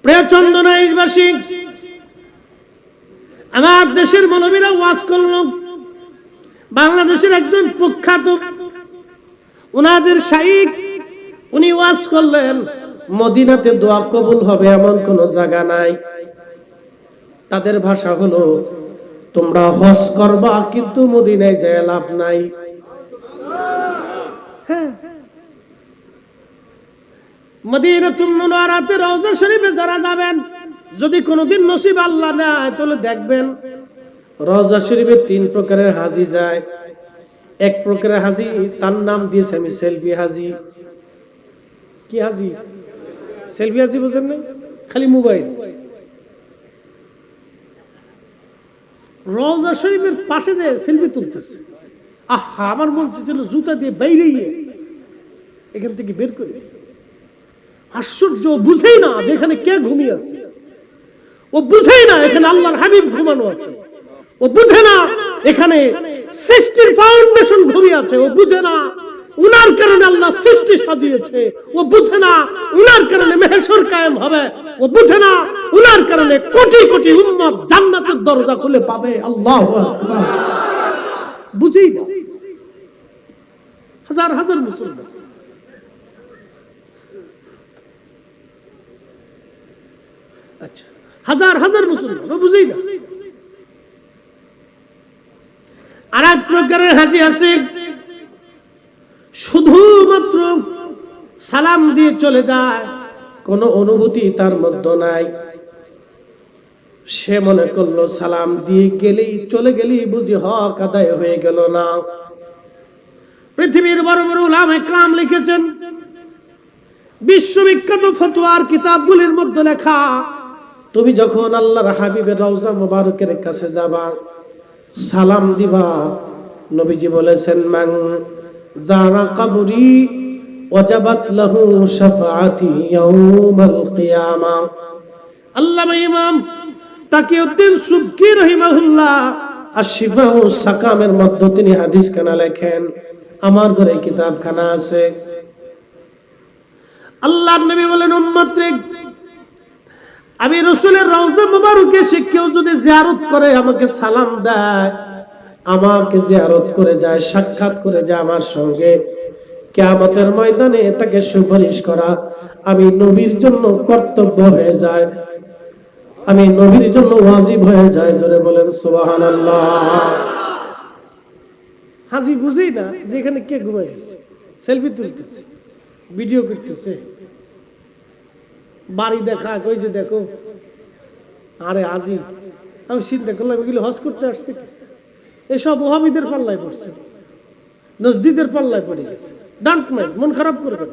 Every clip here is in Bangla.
প্রিয় চন্দনাইশবাসী, আমার দেশের মৌলবীরা ওয়াজ করল। বাংলাদেশের একজন প্রখ্যাত উনাদের শাইখ, উনি ওয়াজ করলেন মদিনাতে দোয়া কবুল হবে এমন কোন জায়গা নাই। তাদের ভাষা হলো, তোমরা হজ করবা কিন্তু মদিনায় যায় লাভ নাই। হ্যাঁ, মদিনাতুল মুনাওয়ারাতে রওজা শরীফে যারা যাবেন, যদি কোনোদিন নসিব আল্লাহ দেয় তাহলে দেখবেন রওজা শরীফে 3 প্রকারের হাজি যায়। এক প্রকারের হাজি, তার নাম দিয়েছে আমি সেলফি হাজি। কি হাজি? সেলফি হাজি, বুঝেন না? খালি মোবাইল। রওজা শরীফের পাশে দিয়ে সেলফি তুলতেছে। আহা, আমার মন ছিল জুতা দিয়ে বাইরে এখান থেকে বের করে। আশ্চর্য, বুঝেই না যেখানে কে ঘুমিয়ে আছে, ও বুঝেই না এখানে আল্লাহর হাবিব ঘুমানো আছে, ও বুঝে না এখানে সৃষ্টির ফাউন্ডেশন ঘুমিয়ে আছে, ও বুঝে না উনার কারণে আল্লাহ সৃষ্টি সাজিয়েছে, ও বুঝে না উনার কারণে মেহশর কায়েম হবে, ও বুঝে না উনার কারণে কোটি কোটি উম্মত জান্নাতের দরজা খুলে পাবে। আল্লাহু আকবার। বুঝেই না। হাজার হাজার মুসলমান, আচ্ছা, হাজার হাজার মুসলমান, ও বুঝেই না। আর এক প্রকারের হাজি আছে, শুধুমাত্র সালাম দিয়ে চলে যায়, কোনো অনুভূতি তার মধ্যে নাই। সে মনে করলো সালাম দিয়ে গেলেই, চলে গেলেই বুঝি হক আদায় হয়ে গেল না। পৃথিবীর বড় বড় উলামায়ে কেরাম লিখেছেন, বিশ্ববিখ্যাত ফতোয়ার কিতাবগুলির মধ্যে লেখা, তুমি যখন আল্লাহর হাবিবের রওজা মুবারকের কাছে যাবা, সালাম দিবা। নবীজি বলেছেন, মান যারা কবরি ওয়াজাবাত লাহু শাফাআতি ইয়াউমাল কিয়ামা। আল্লামা ইমাম তাকিউদ্দিন সুবকি রাহিমাহুল্লাহ আশ-শিফা ও সাকামের মধ্যে তিনি হাদিস খানা লেখেন। আমার ঘরে কিতাবখানা আছে। আল্লাহর নবী বলেন, উম্মত রে, আমি রাসূলের রওজা মুবারকে সে কেউ যদি জিয়ারত করে, আমাকে সালাম দেয়, আমাকে জিয়ারত করে যায়, সাক্ষাৎ করে যায় আমার সঙ্গে, কিয়ামতের ময়দানে তাকে সুপারিশ করা আমি নবীর জন্য কর্তব্য হয়ে যায়, আমি নবীর জন্য ওয়াজিব হয়ে যায়। জোরে বলেন সুবহানাল্লাহ। হাজি বুঝেই না যেখানে কে ঘুমাই গেছে, সেলফি তুলতেছে, ভিডিও করতেছে, বাড়ি দেখা, কই যে দেখো। আরে হাজি, আমি চিন্তা করলাম এগুলো হজ করতে আসছে, এসব ওহাবিদের পাল্লায় পড়ছে, নজদিদের পাল্লায় পড়ে গেছে। ডান্ট নাই, মন খারাপ করবেন।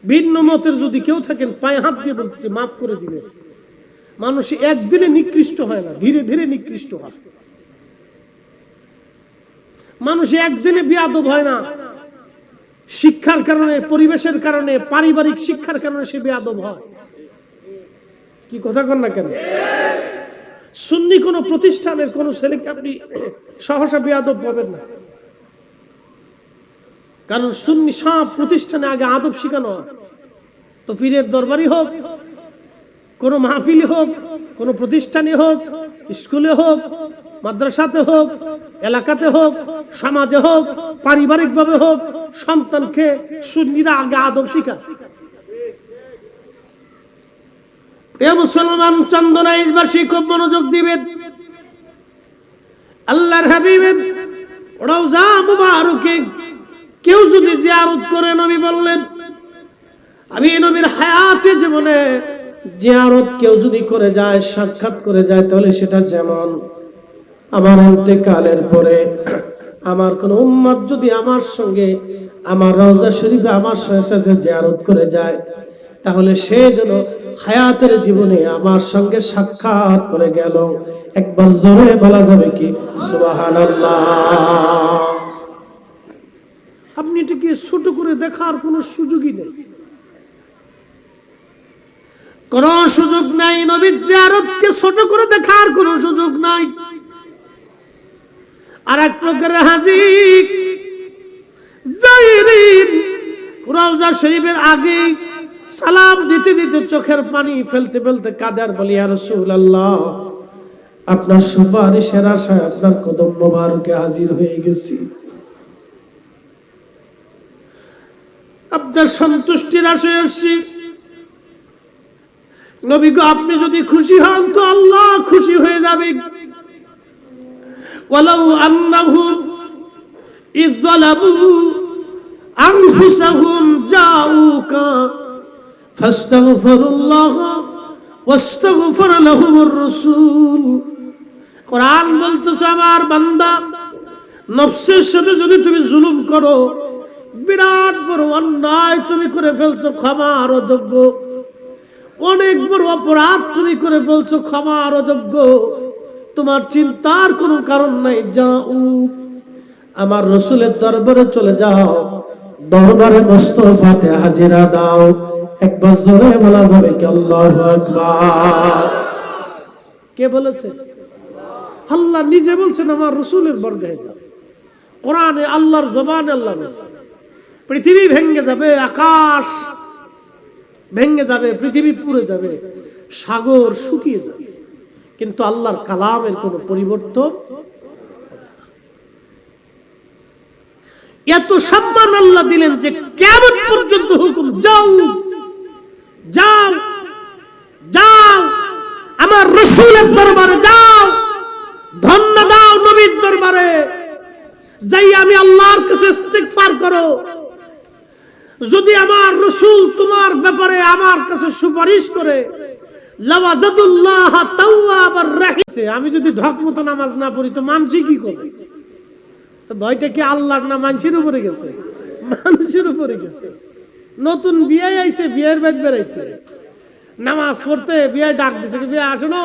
ভিন্ন মতের যদি কেউ থাকেন, পায়ে হাত দিয়ে বলতেছি মাফ করে দিবে। মানুষ একদিনে নিকৃষ্ট হয় না, ধীরে ধীরে নিকৃষ্ট হয়। মানুষ একদিনে বেয়াদব হয় না, শিক্ষার কারণে, পরিবেশের কারণে, পারিবারিক শিক্ষার কারণে সে বেয়াদব হয়। কি কথা কন না কেন? সুন্নি কোন প্রতিষ্ঠানের কোন ছেলেকে আপনি সহসা বেয়াদব পাবেন না, কারণ সুন্নি সব প্রতিষ্ঠানে আগে আদব শিখানো হয়। তো পীরের দরবারই হোক, কোন মাহফিলে হোক, কোন প্রতিষ্ঠানে হোক, স্কুলে হোক, মাদ্রাসাতে হোক, এলাকাতে হোক, সমাজে হোক, পারিবারিক ভাবে হোক, সন্তানকে সুন্নিরা আগে আদব শিখায়। প্রিয় মুসলমান চন্দনাইশবাসী, খুব মনোযোগ দিবেন। আল্লাহর হাবিবের রওজা মুবারকে কেউ যদি জিয়ারত করে, নবী বললেন, আমি নবীর হায়াতে জীবনে জিয়ারত কেউ যদি করে যায়, সাক্ষাৎ করে যায়, তাহলে সেটা যেমন আমার ইন্তেকালের পরে আমার কোন উম্মত যদি আমার সঙ্গে আমার রওজা শরীফে আমার সাথে জিয়ারত করে যায়, তাহলে সে যেন হায়াতের জীবনে আমার সঙ্গে সাক্ষাৎ করে গেল। একবার জোরে বলা যাবে কি সুবহানাল্লাহ। আপনি এটাকে ছোট করে দেখার কোনো সুযোগই নেই, কোন সুযোগ নাই। নবীর জিয়ারতকে ছোট করে দেখার কোন সুযোগ নাই। আর এক প্রকারের হাজি জাইরিন রওজা শরীফের আগে সালাম দিতে দিতে চোখের পানি ফেলতে ফেলতে কাঁদে আর বলি, ইয়া রাসূলুল্লাহ, আপনার সুপারিশের আশায় আপনার কদম মোবারকে হাজির হয়ে গেছি, আপনার সন্তুষ্টির আশায় আসছি। নবী গো, আপনি যদি খুশি হন তো আল্লাহ খুশি হয়ে যাবে। ওয়ালাউ আন্নাহুম ইয যালামু আনফুসাহুম জাউকা ফাস্তাগফিরুল্লাহ ওয়াস্তাগফার লাহুমুর রাসূল। কোরআন বলতেছে, আমার বান্দা, নফসের সাথে যদি তুমি জুলুম করো, বিরাট বড় অন্যায় তুমি করে ফেলছো, ক্ষমার অযোগ্য। অনেক বড় অপরাধ তুমি করে ফেলছো, ক্ষমার অযোগ্য। তোমার চিন্তার কোনো কারণ নাই। যাও, আমার রাসূলের দরবারে চলে যাও, দরবারে মুস্তাফাতে হাজিরা দাও। একবার জোরে বলা যাবে কি আল্লাহু আকবার? কে বলেছে? আল্লাহ নিজে বলছেন, আমার রাসূলের বরগাহে যাও। কোরআনে আল্লাহর জবানে আল্লাহ বলছেন। পৃথিবী ভেঙে যাবে, আকাশ ভেঙে যাবে, পৃথিবী পুড়ে যাবে, সাগর শুকিয়ে যাবে, কিন্তু আল্লাহর কালামের কোনো পরিবর্তন। এত সম্মান আল্লাহ দিলেন যে কিয়ামত পর্যন্ত হুকুম, যাও যাও যাও, আমার রাসূলের দরবারে যাও, ধন্য দাও নবীর দরবারে যাই, আমি আল্লাহর কাছে ইস্তিগফার করো। যদি আমার রাসূল তোমার ব্যাপারে আমার কাছে সুপারিশ করে, লাওয়াজাদুল্লাহ তাওয়াবার রাহিম। আমি যদি ঢকমতো নামাজ না পড়ি তো মানছি কি করবে? তো ভয়টা কি আল্লাহর না মানুষের উপরে গেছে? মানুষের উপরে গেছে। নতুন বিয়ে আইছে, বিয়ের বাদ বেড়াইতে নামাজ পড়তে বিয়ে ডাক দিছে, বিয়ে আসেনো,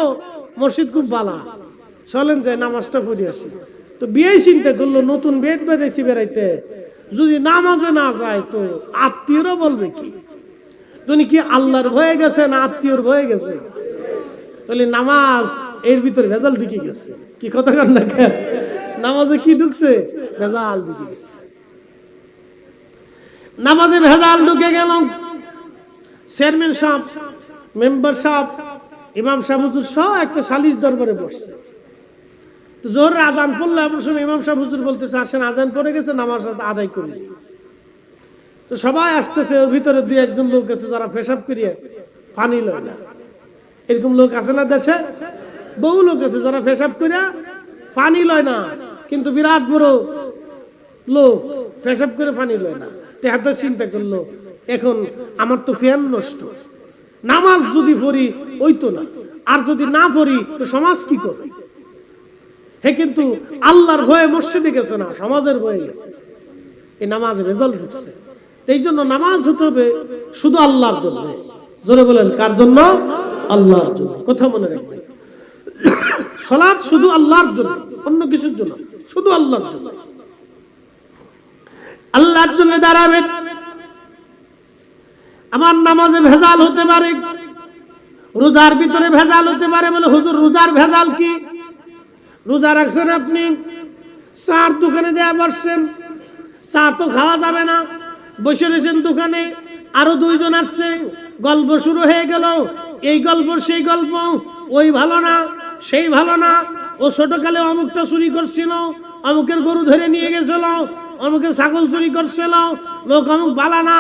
মসজিদ খুব বালা, চলেন যাই নামাজটা পড়ে আসি। তো বিয়ে চিন্তা করলো, নতুন বেদ বেঁধেছি বেড়াইতে, যদি নামাজে না যায় তো আত্মীয়রা বলবে কি? তুমি কি আল্লাহর ভয়ে গেছে না আত্মীয়র ভয়ে গেছে? তাহলে নামাজ এর ভিতরে ভেজাল ঢুকে গেছে। কি কথা কন না? নামাজে কি ঢুকছে? ভেজাল ঢুকে গেছে। নামাজে ভেজাল ঢুকে গেল। চেয়ারম্যান সাহেব, মেম্বার সাহেব, ইমাম সাহেব, হুজুর সহ একটা সালিশ দরবারে বসছে। জোর আজান পড়লো, এমন সময় ইমাম সাহেব হুজুর বলতেছে, আসেন আজান পড়ে গেছে, নামাজ আদায় করি। তো সবাই আসতেছে, ওর ভিতরে দুই একজন লোক আছে যারা পেশাব করিয়ে পানি লয় না। এরকম লোক আছে না দেশে? বহু লোক আছে যারা পেশাব করিয়া পানি লয় না, কিন্তু বিরাট বড় লোক পেশাব করে পানি লয় না। তেহাতে চিন্তা করলো, এখন আমার তো ফ্যান নষ্ট, নামাজ যদি পড়ি ওই তো না, আর যদি না পড়ি তো সমাজ কি করবে? হে, কিন্তু আল্লাহর ভয়ে মসজিদে গেছে না, সমাজের ভয়ে গেছে। এই নামাজ রেজাল্ট ঢুকছে। এই জন্য নামাজ হতে হবে শুধু আল্লাহর জন্য। জোরে বলেন, কার জন্য? আল্লাহর জন্য। কথা মনে রাখবেন, সালাত শুধু আল্লাহর জন্য, অন্য কিছুর জন্য, শুধু আল্লাহর জন্য। আল্লাহর জন্য দাঁড়াবেন। আমার নামাজে ভেজাল হতে পারে, রোজার ভিতরে ভেজাল হতে পারে। বলে হুজুর, রোজার ভেজাল কি? রোজা রাখছেন আপনি, চার দোকানে দেয়া বসছেন, চা তো খাওয়া যাবে না, বসে রয়েছেন দোকানে, আরো দুইজন আসছে, গল্প শুরু হয়ে গেল, এই গল্প সেই গল্প, ওই ভালো না সেই ভালো না, ও ছোটকালে অমুকটা চুরি করছিল, অমুকের গরু ধরে নিয়ে গেছিল, অমুকের ছাগল চুরি করছিল, লোক অমুক বালা না,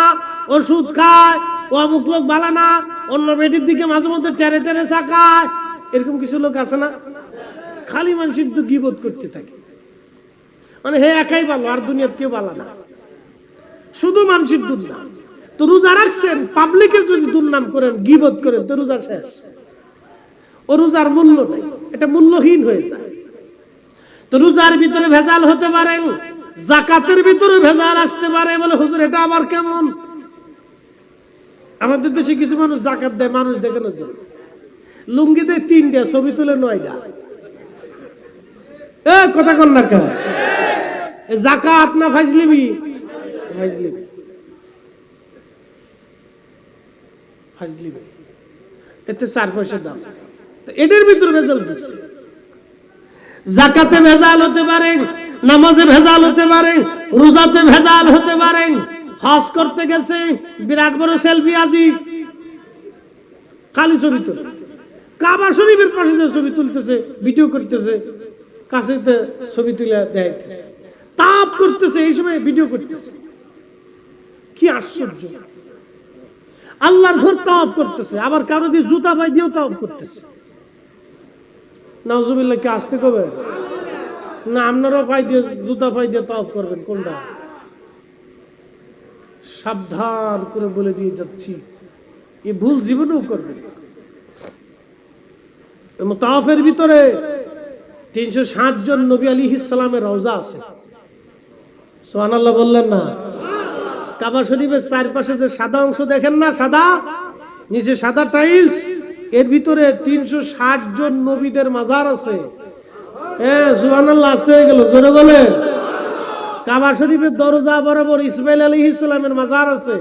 ও সুদ খায়, ও অমুক লোক বালা না, অন্য বেটির দিকে মাঝে মধ্যে টেরে টেরে চাকায়। এরকম কিছু লোক আছে না? খালি মানুষের তো গীবত করতে থাকে, মানে হে একাই ভালো, আর দুনিয়াত কেউ ভালো না, শুধু মানুষের দুর্নাম। তো রোজা রাখছেন, পাবলিকের যদি দুর্নাম করেন, গীবত করেন, তো রোজা শেষ। ও রোজার মূল্য নাই, এটা মূল্যহীন হয়ে যায়। তো রোজার ভিতরে ভেজাল হতে পারে, জাকাতের ভিতরে ভেজাল আসতে পারে। বলে হুজুর, এটা আবার কেমন? আমাদের দেশে কিছু মানুষ জাকাত দেয় মানুষ দেখানোর জন্য, লুঙ্গি দেয় 3টা, ছবি তুলে 9টা। কথা কন না কা? জাকাত না ফাজলিমি? ফাজলিমি, ফাজলিমি। এতে 4 পয়সার দাম। এদের ভিতরে ভেজাল ঢুকছে। জাকাতে ভেজাল হতে পারে, নামাজে ভেজাল হতে পারে, রোজাতে ভেজাল হতে পারে। হজ করতে গেছে, বিরাট বড় সেলফি আজি, খালি ছবি তোলে। কাবা শরীফের পাশে যে ছবি তুলতেছে, ভিডিও করতেছে, কাছেতে ছবি তুলে দেখাইতেছে, তাপ করতেছে, এই সময় ভিডিও করতেছে। কি আশ্চর্য! আল্লাহর ঘর তাওয়াফ করতেছে, আবার কারো দিয়ে জুতা পাই দিয়েও তাওয়াফ করতেছে। নাউজুবিল্লাহ, কি আসতে কবে না আপনারাও পাই দিয়ে জুতা পাই দিয়ে তাওয়াফ করবেন? কোনটা? সাবধান করে বলে দিয়ে যাচ্ছি, এই ভুল জীবনেও করবেন। তাওয়াফের ভিতরে 360 জন নবী আলাইহিস সালামের রওজা আছে। সুবহানাল্লাহ বললেন না? কাবা শরীফের চারপাশে যে সাদা অংশ দেখেন না, সাদা, নিচে সাদা টাইলস, এর ভিতরে 360 জন নবীদের মাজার আছে। হ্যাঁ, সুবহানাল্লাহ, আসতে হয়ে গেল, জোরে বলেন। কাবা শরীফের দরজা বরাবর ইসমাইল আলাইহিস সালামের মাজার আছে।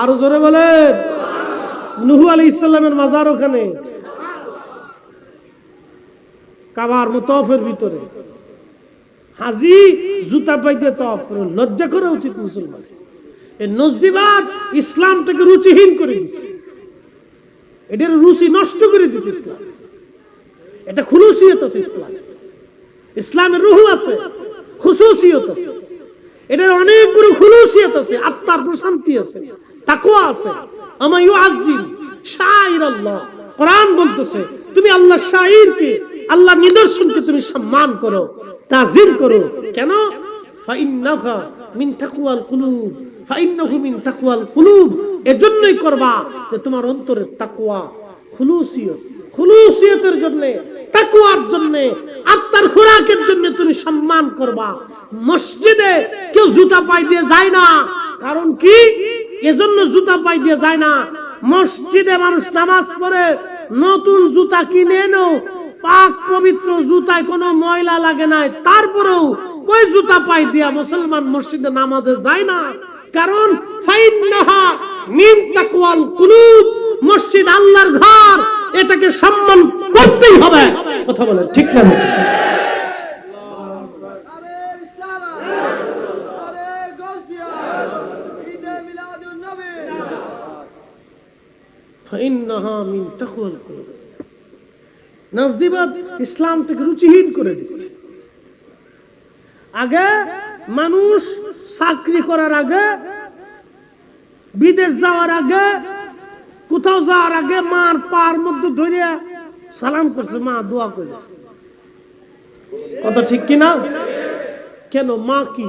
আরো জোরে বলেন। নূহ আলাইহিস সালামের মাজার ওখানে কাবার মুতাওয়াফের ভিতরে। হাজি জুতা পাই দিয়ে তাওয়াফ করে, লজ্জা করা উচিত মুসলমান। এই নজদিবাদ ইসলামটাকে রুচিহীন করে দিচ্ছে, এটার রুচি নষ্ট করে দিচ্ছে ইসলাম। এটা খুলুসিয়ত আছে ইসলাম, ইসলামের রুহ আছে, খুশুসিয়ত আছে, এটার অনেক বড় খুলুসিয়ত আছে, আত্মার প্রশান্তি আছে, তাকওয়া আছে। আমা ইউআজ্জিম শাইরাল্লাহ, কোরআন বলতেছে তুমি আল্লাহর শাইরকে, আল্লাহর নিদর্শনকে তুমি সম্মান করো, তাজিম করো। কেন? ফাইন্নাহা মিন তাকওয়াল কুলুব, ফাইন্নাহু মিন তাকওয়াল কুলুব, এজন্যই করবা যে তোমার অন্তরের তাকওয়া, খুলুসিয়ত, খুলুসিয়তের জন্য, তাকওয়ার জন্য, আত্মার খোরাকের জন্য তুমি সম্মান করবা। মসজিদে কেউ জুতা পাই দিয়ে যায় না, কারণ কি? এজন্য জুতা পাই দিয়ে যায় না, মসজিদে মানুষ নামাজ পড়ে নতুন জুতা কিনে এনো, পাক পবিত্র জুতায় কোনো ময়লা লাগে নাই, তারপরেও ওই জুতা পাই দিয়া মুসলমান মসজিদে নামাজে যায় না। কারণ ফাইন্নাহা মিন তাকওয়াল কুলুব, মসজিদ আল্লাহর ঘর, এটাকে সম্মান করতেই হবে। কথা বলেন ঠিক না? ফাইন্নাহা মিন তাকওয়াল কুলুব। নাজদিবাদ ইসলামটাকে রুচিহীন করে দিচ্ছে। আগে মানুষ চাকরি করার আগে, বিদেশ যাওয়ার আগে, কোথাও যাওয়ার আগে মার পার মধ্যে ধরে সালাম করছে, মা দোয়া করে। কথা ঠিক কিনা? কেন? মা কি?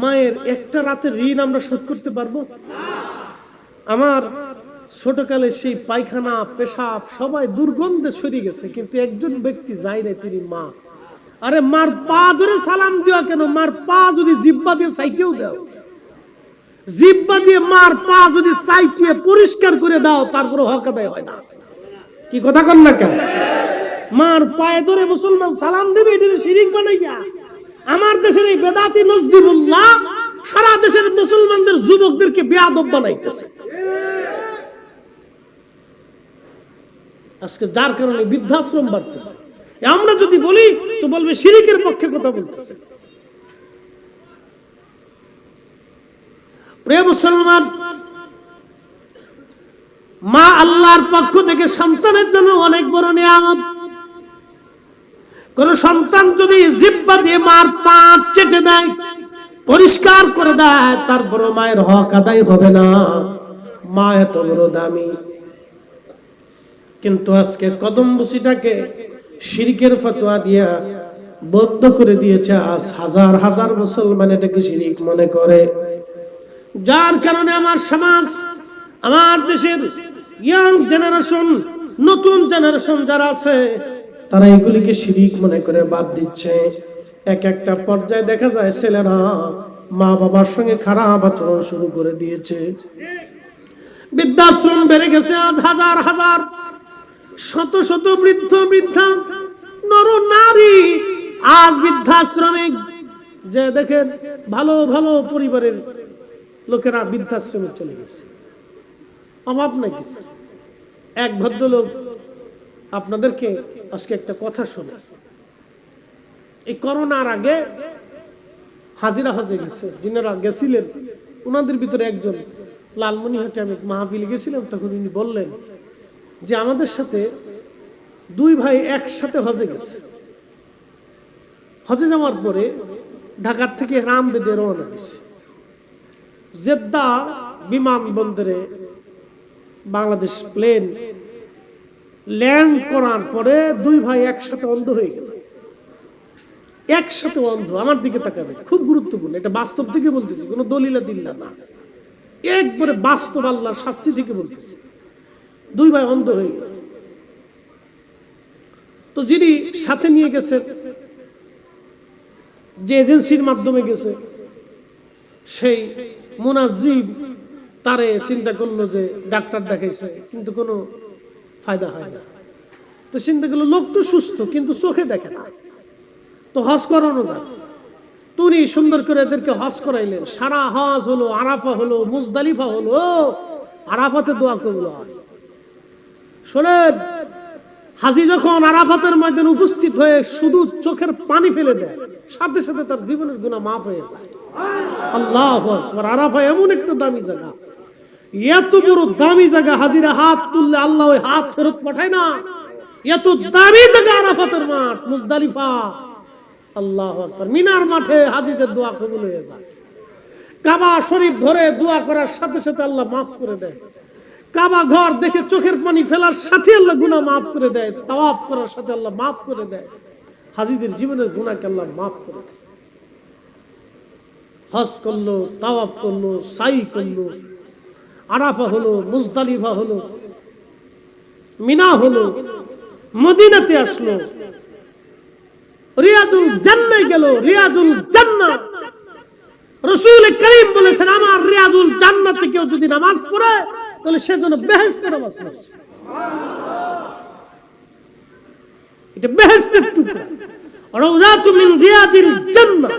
মায়ের একটা রাতের ঋণ আমরা শোধ করতে পারবো? আমার ছোটকালে সেই পায়খানা, পেশাব সবাই দুর্গন্ধে সরে গেছে, কিন্তু একজন ব্যক্তি যায় না, তিনি মা। আরে মার পা ধরে সালাম দেওয়া কেন? মার পা যদি জিব্বা দিয়ে সাইটেও দাও, জিব্বা দিয়ে মার পা যদি সাইটিয়ে পরিষ্কার করে দাও, তারপরে হক আদায় হয় না। কি কথা কন না কেন? মার পায়ে ধরে মুসলমান সালাম দেবে, এটা শিরিক বানাইয়া। আমার দেশের এই বেদাতি নজদিবুল্লাহ সারা দেশের মুসলমানদের যুবকদেরকে বেয়াদব বানাইতেছে আজকে, যার কারণে বৃদ্ধাশ্রম বাড়তেছে। আমরা যদি বলি তো বলবে শিরিকের পক্ষে কথা বলতেছে। প্রিয় মুসলমান, মা আল্লাহর পক্ষ থেকে সন্তানের জন্য অনেক বড় নিয়ামত। কোন সন্তান যদি জিহ্বা দিয়ে মার পা চেটে দেয়, পরিষ্কার করে দেয়, তারপর মায়ের হক আদায় হবে না। মা এত বড় দামি। কিন্তু আজকে কদম বসিটাকে শিরকের ফতোয়া দিয়া বন্ধ করে দিয়েছে। আজ হাজার হাজার মুসলমান এটাকে শিরিক মনে করে, যার কারণে আমার সমাজ, আমার দেশের ইয়াং জেনারেশন, নতুন জেনারেশন যারা আছে, তারা এগুলিকে শিরিক মনে করে বাদ দিচ্ছে। এক একটা পর্যায়ে দেখা যায় ছেলেরা মা বাবার সঙ্গে খারাপ আচরণ শুরু করে দিয়েছে। বৃদ্ধাশ্রম বেড়ে গেছে। আজ হাজার হাজার, শত শত বৃদ্ধ বৃদ্ধা নর নারী আজ বৃদ্ধাশ্রমে যে দেখেন, ভালো ভালো পরিবারের লোকেরা বৃদ্ধাশ্রমে চলে গেছে, অভাব নাই কিছু। এক ভদ্রলোক আপনাদেরকে আজকে একটা কথা শোনে। এই করোনার আগে হাজিরা হজে গেছে, যিনারা গেছিলেন ওনাদের ভিতরে একজন লালমনিরহাটে আমি মাহফিলে গেছিলাম, তখন উনি বললেন যে আমাদের সাথে দুই ভাই একসাথে হজে গেছে। হজে যাওয়ার পরে ঢাকার থেকে রাম বেঁধে রওনা দিছে। জেদ্দা বিমানবন্দরে বাংলাদেশ প্লেন ল্যান্ড করার পরে দুই ভাই একসাথে অন্ধ হয়ে গেল। একসাথে অন্ধ। আমার দিকে তাকাবে, খুব গুরুত্বপূর্ণ, এটা বাস্তব থেকে বলতেছি, কোনো দলিলা দিল্লা না, একবারে বাস্তব আল্লাহর শাস্তি থেকে বলতেছি। দুই ভাই অন্ধ হয়ে গেল। তো যিনি সাথে নিয়ে গেছে, যে এজেন্সির মাধ্যমে গেছে, সেই মুনাজিব তারে চিন্তা করলো যে ডাক্তার দেখাইছে কিন্তু কোনো ফায়দা হয় না। তো চিন্তা করলো লোক তো সুস্থ কিন্তু চোখে দেখে না, তো হজ করানো যায়। তো উনি সুন্দর করে এদেরকে হজ করাইলেন। সারা হজ হলো, আরাফা হলো, মুজদালিফা হলো। আরাফাতে দোয়া কবুল হয়। শোনেন, হাজি যখন আরাফাতের ময়দানে উপস্থিত হয়ে শুধু চোখের পানি ফেলে দেয়, সাথে সাথে তার জীবনের গুনাহ মাফ হয়ে যায়। আল্লাহু আকবার। আরাফা এমন একটা দামি জায়গা, এত বড় দামি জায়গা, হাজিরা হাত তুললে আল্লাহ ওই হাত ফেরত পাঠায় না। এত দামি জায়গা আরাফাতের মাঠ, মুজদালিফা। আল্লাহু আকবার। মিনার মাঠে হাজিদের দোয়া কবুল হয়ে যায়। কাবা শরীফ ধরে দোয়া করার সাথে সাথে আল্লাহ মাফ করে দেয়। কাবা ঘর দেখে চোখের পানি ফেলার সাথে আল্লাহ গুনাহ মাফ করে দেয়। তাওয়াফ করার সাথে আল্লাহ মাফ করে দেয়। হাজিদের জীবনের গুনাহকে আল্লাহ মাফ করে দেয়। হজ করলো, তাওয়াফ করলো, সাই করলো, আরাফা হলো, মুজদালিফা হলো, মিনা হলো, মদিনাতে আসলো, রিয়াজুল জান্নাহ গেল। রিয়াজুল জান্নাহ, রাসূল করিম বলেছেন, আমার রিয়াজুল জান্নাতে কেউ যদি নামাজ পড়ে তাহলে সেজন্য বেহেশতে নামাজ পড়ছে। এটা বেহেশতের টুকরা। রাউযাতু মিন রিয়াজিল জান্নাহ,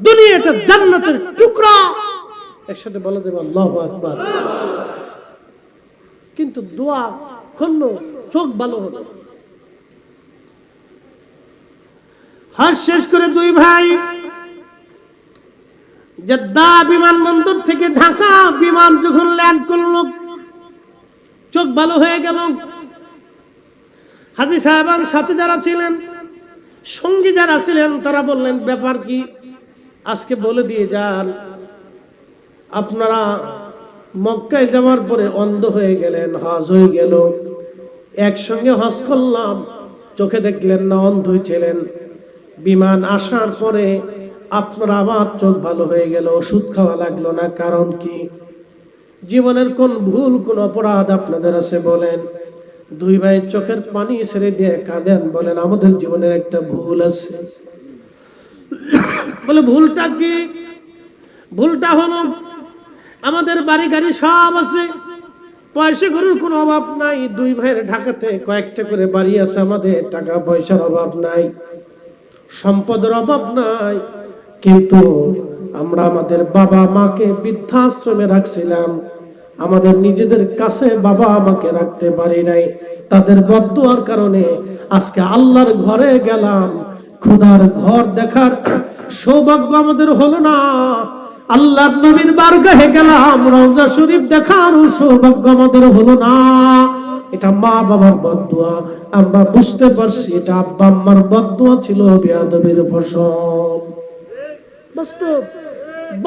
দুনিয়াটা জান্নাতের টুকরা। একসাথে বলা যাবে আল্লাহু আকবার। কিন্তু দোয়া করলো, চোখ ভালো হলো। হজ শেষ করে দুই ভাই জেদ্দা বিমানবন্দর থেকে ঢাকা বিমান যখন ল্যান্ড করলো, চোখ ভালো হয়ে গেল। হাজী সাহেবান সাথে যারা ছিলেন, সঙ্গী যারা ছিলেন, তারা বললেন ব্যাপার কি, আজকে বলে দিয়ে যান, আপনারা মক্কায় যাওয়ার পরে অন্ধ হয়ে গেলেন, হজ হয়ে গেল, একসঙ্গে হজ করলাম, চোখে দেখলেন না, অন্ধ ছিলেন, বিমান আসার পরে আপনার আবার চোখ ভালো হয়ে গেল, ওষুধ খাওয়া লাগলো না, কারণ কি? জীবনের কোন ভুল, কোন অপরাধ আপনাদের আছে বলেন? দুই ভাই চোখের পানি ছেড়ে দিয়ে কাঁদেন, বলেন আমাদের জীবনের একটা ভুল আছে। বলে ভুলটা কি? ভুলটা হলো আমাদের বাড়ি গাড়ি সব আছে, পয়সা করির কোনো অভাব নাই। দুই ভাইয়ের ঢাকাতে কয়েকটা করে বাড়ি আছে, আমাদের টাকা পয়সার অভাব নাই, সম্পদের অভাব নাই, কিন্তু আমরা আমাদের বাবা মাকে বৃদ্ধাশ্রমে রাখছিলাম, আমাদের নিজেদের কাছে বাবা মাকে রাখতে পারি নাই। তাদের বদদুয়ার কারণে আজকে আল্লাহর ঘরে গেলাম, খোদার ঘর দেখার সৌভাগ্য আমাদের হলো না। আল্লাহর নবীর বারগাহে গেলাম, রওজা শরীফ দেখার সৌভাগ্য আমাদের হলো না। এটা মা বাবার বদদুয়া, আমরা বুঝতে পারছি এটা আব্বা আম্মার বদদুয়া ছিল, বেয়াদবির ফসল। বাস্তব,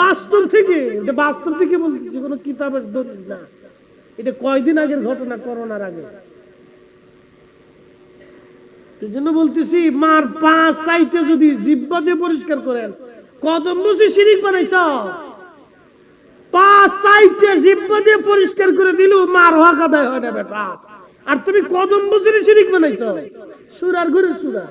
বাস্তব থেকে, এটা বাস্তব থেকে বলতেছি, কোনো কিতাবের দলিল না। এটা কয়দিন আগের ঘটনা, করোনার আগে। এই জন্য বলতেছি, মার পাঁচ সাইটে যদি জিহ্বা দিয়ে পরিষ্কার করেন, কদম মুছে শিরিক বানাইছ। পাঁচ সাইটে জিহ্বা দিয়ে পরিষ্কার করে দিলেও মার হক আদায় হয় না বেটা। আর তুমি কদম মুছে শিরিক বানাইছ, সুরার ঘরে সুরা।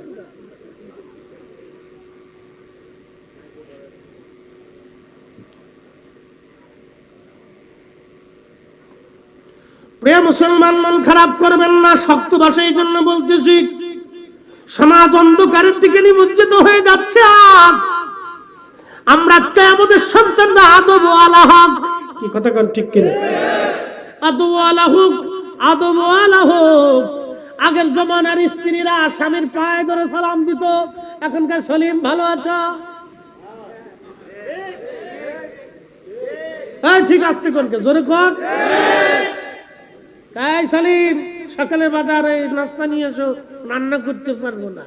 প্রিয় মুসলমান, মন খারাপ করবেন না, শক্ত ভাষায় এই জন্য বলতেছি, সমাজ অন্ধকারের দিকে নিমজ্জিত হয়ে যাচ্ছে। আমরা চাই আমাদের সন্তানরা আদব ওয়ালা হোক। কি কথা কোন ঠিক কিনা? আদব ওয়ালা হোক, আদব ওয়ালা হোক। আগের জমানার স্ত্রীরা স্বামীর পায়ে ধরে সালাম দিত, এখনকার সলিম ভালো আছো? হ্যাঁ ঠিক আসতে কোনকে জোরে কর। তাই সালিম সকালে বাজারে নাস্তা নিয়ে এসো, রান্না করতে পারবো না।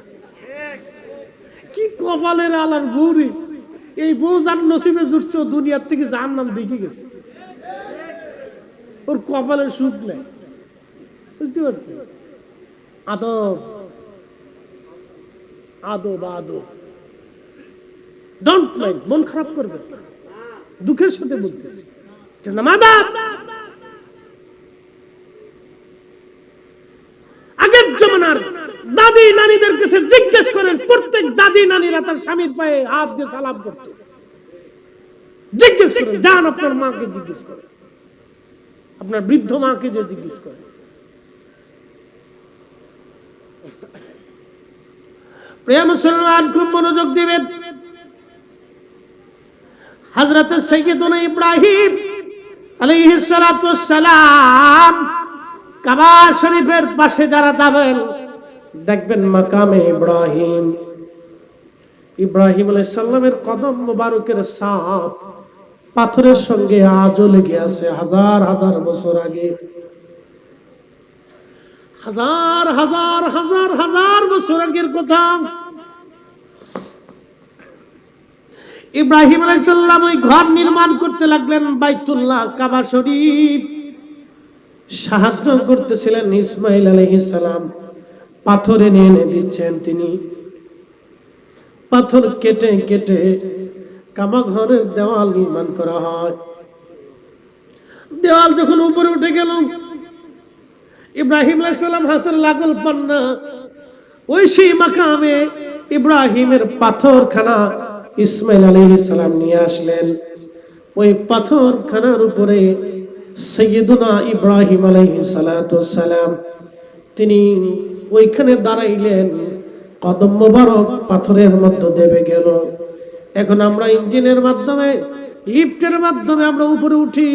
কি কপালের আলার বউরি, এই বউ যার নসিবে জুটছে ও দুনিয়ার থেকে জাহান্নাম দেখে গেছে, ওর কপালে সুখ নেই। বুঝতে পারছি? আদব আদব আদব, ডোন্ট মাইন্ড, মন খারাপ করবে, দুঃখের সাথে বলতেছি। আগের জমানার দাদি নানীদের কাছে জিজ্ঞেস করেন, প্রত্যেক দাদি নানীরা তার স্বামীর পায়ে হাত দিয়ে সালাম করত। জিজ্ঞেস করেন, যান আপনার মাকে জিজ্ঞেস করেন, আপনার বৃদ্ধ মাকে যে জিজ্ঞেস করেন। প্রিয় মুসলমান, খুব মনোযোগ দিবেন। হযরত সাইয়্যিদুনা ইব্রাহিম আলাইহিস সালাতু ওয়াস সালাম কাবা শরীফের পাশে যারা যাবেন দেখবেন মাকামে ইব্রাহিম, ইব্রাহিম আলাইহিস সালামের কদম মোবারকের ছাপ পাথরের সঙ্গে আজও লেগে আছে। হাজার হাজার বছর আগে, হাজার হাজার হাজার হাজার বছর আগের কথা। ইব্রাহিম আলাইহিস সালাম ওই ঘর নির্মাণ করতে লাগলেন, বাইতুল্লাহ কাবা শরীফ। সাহায্য করতেছিলেন ইসমাইল আলাইহিস সালাম, পাথর এনে এনে দিচ্ছেন তিনি। পাথর কেটে কেটে কাবা ঘরের দেওয়াল নির্মাণ করা হয়। দেওয়াল যখন উপরে উঠে গেল, ইব্রাহিম আলাইহিস সালাম হাতের লাগল পান না। ওই সেই মাকামে ইব্রাহিমের পাথরখানা ইসমাইল আলাইহিস সালাম নিয়ে আসলেন। ওই পাথরখানার উপরে সাইয়্যিদুনা ইব্রাহিম আলাইহিস সালাতু ওয়াস সালাম তিনি ওইখানে দাঁড়াইলেন। কদম মোবারক পাথরের মধ্যে দেবে গেল। এখন আমরা ইঞ্জিনের মাধ্যমে, লিফটের মাধ্যমে আমরা উপরে উঠি,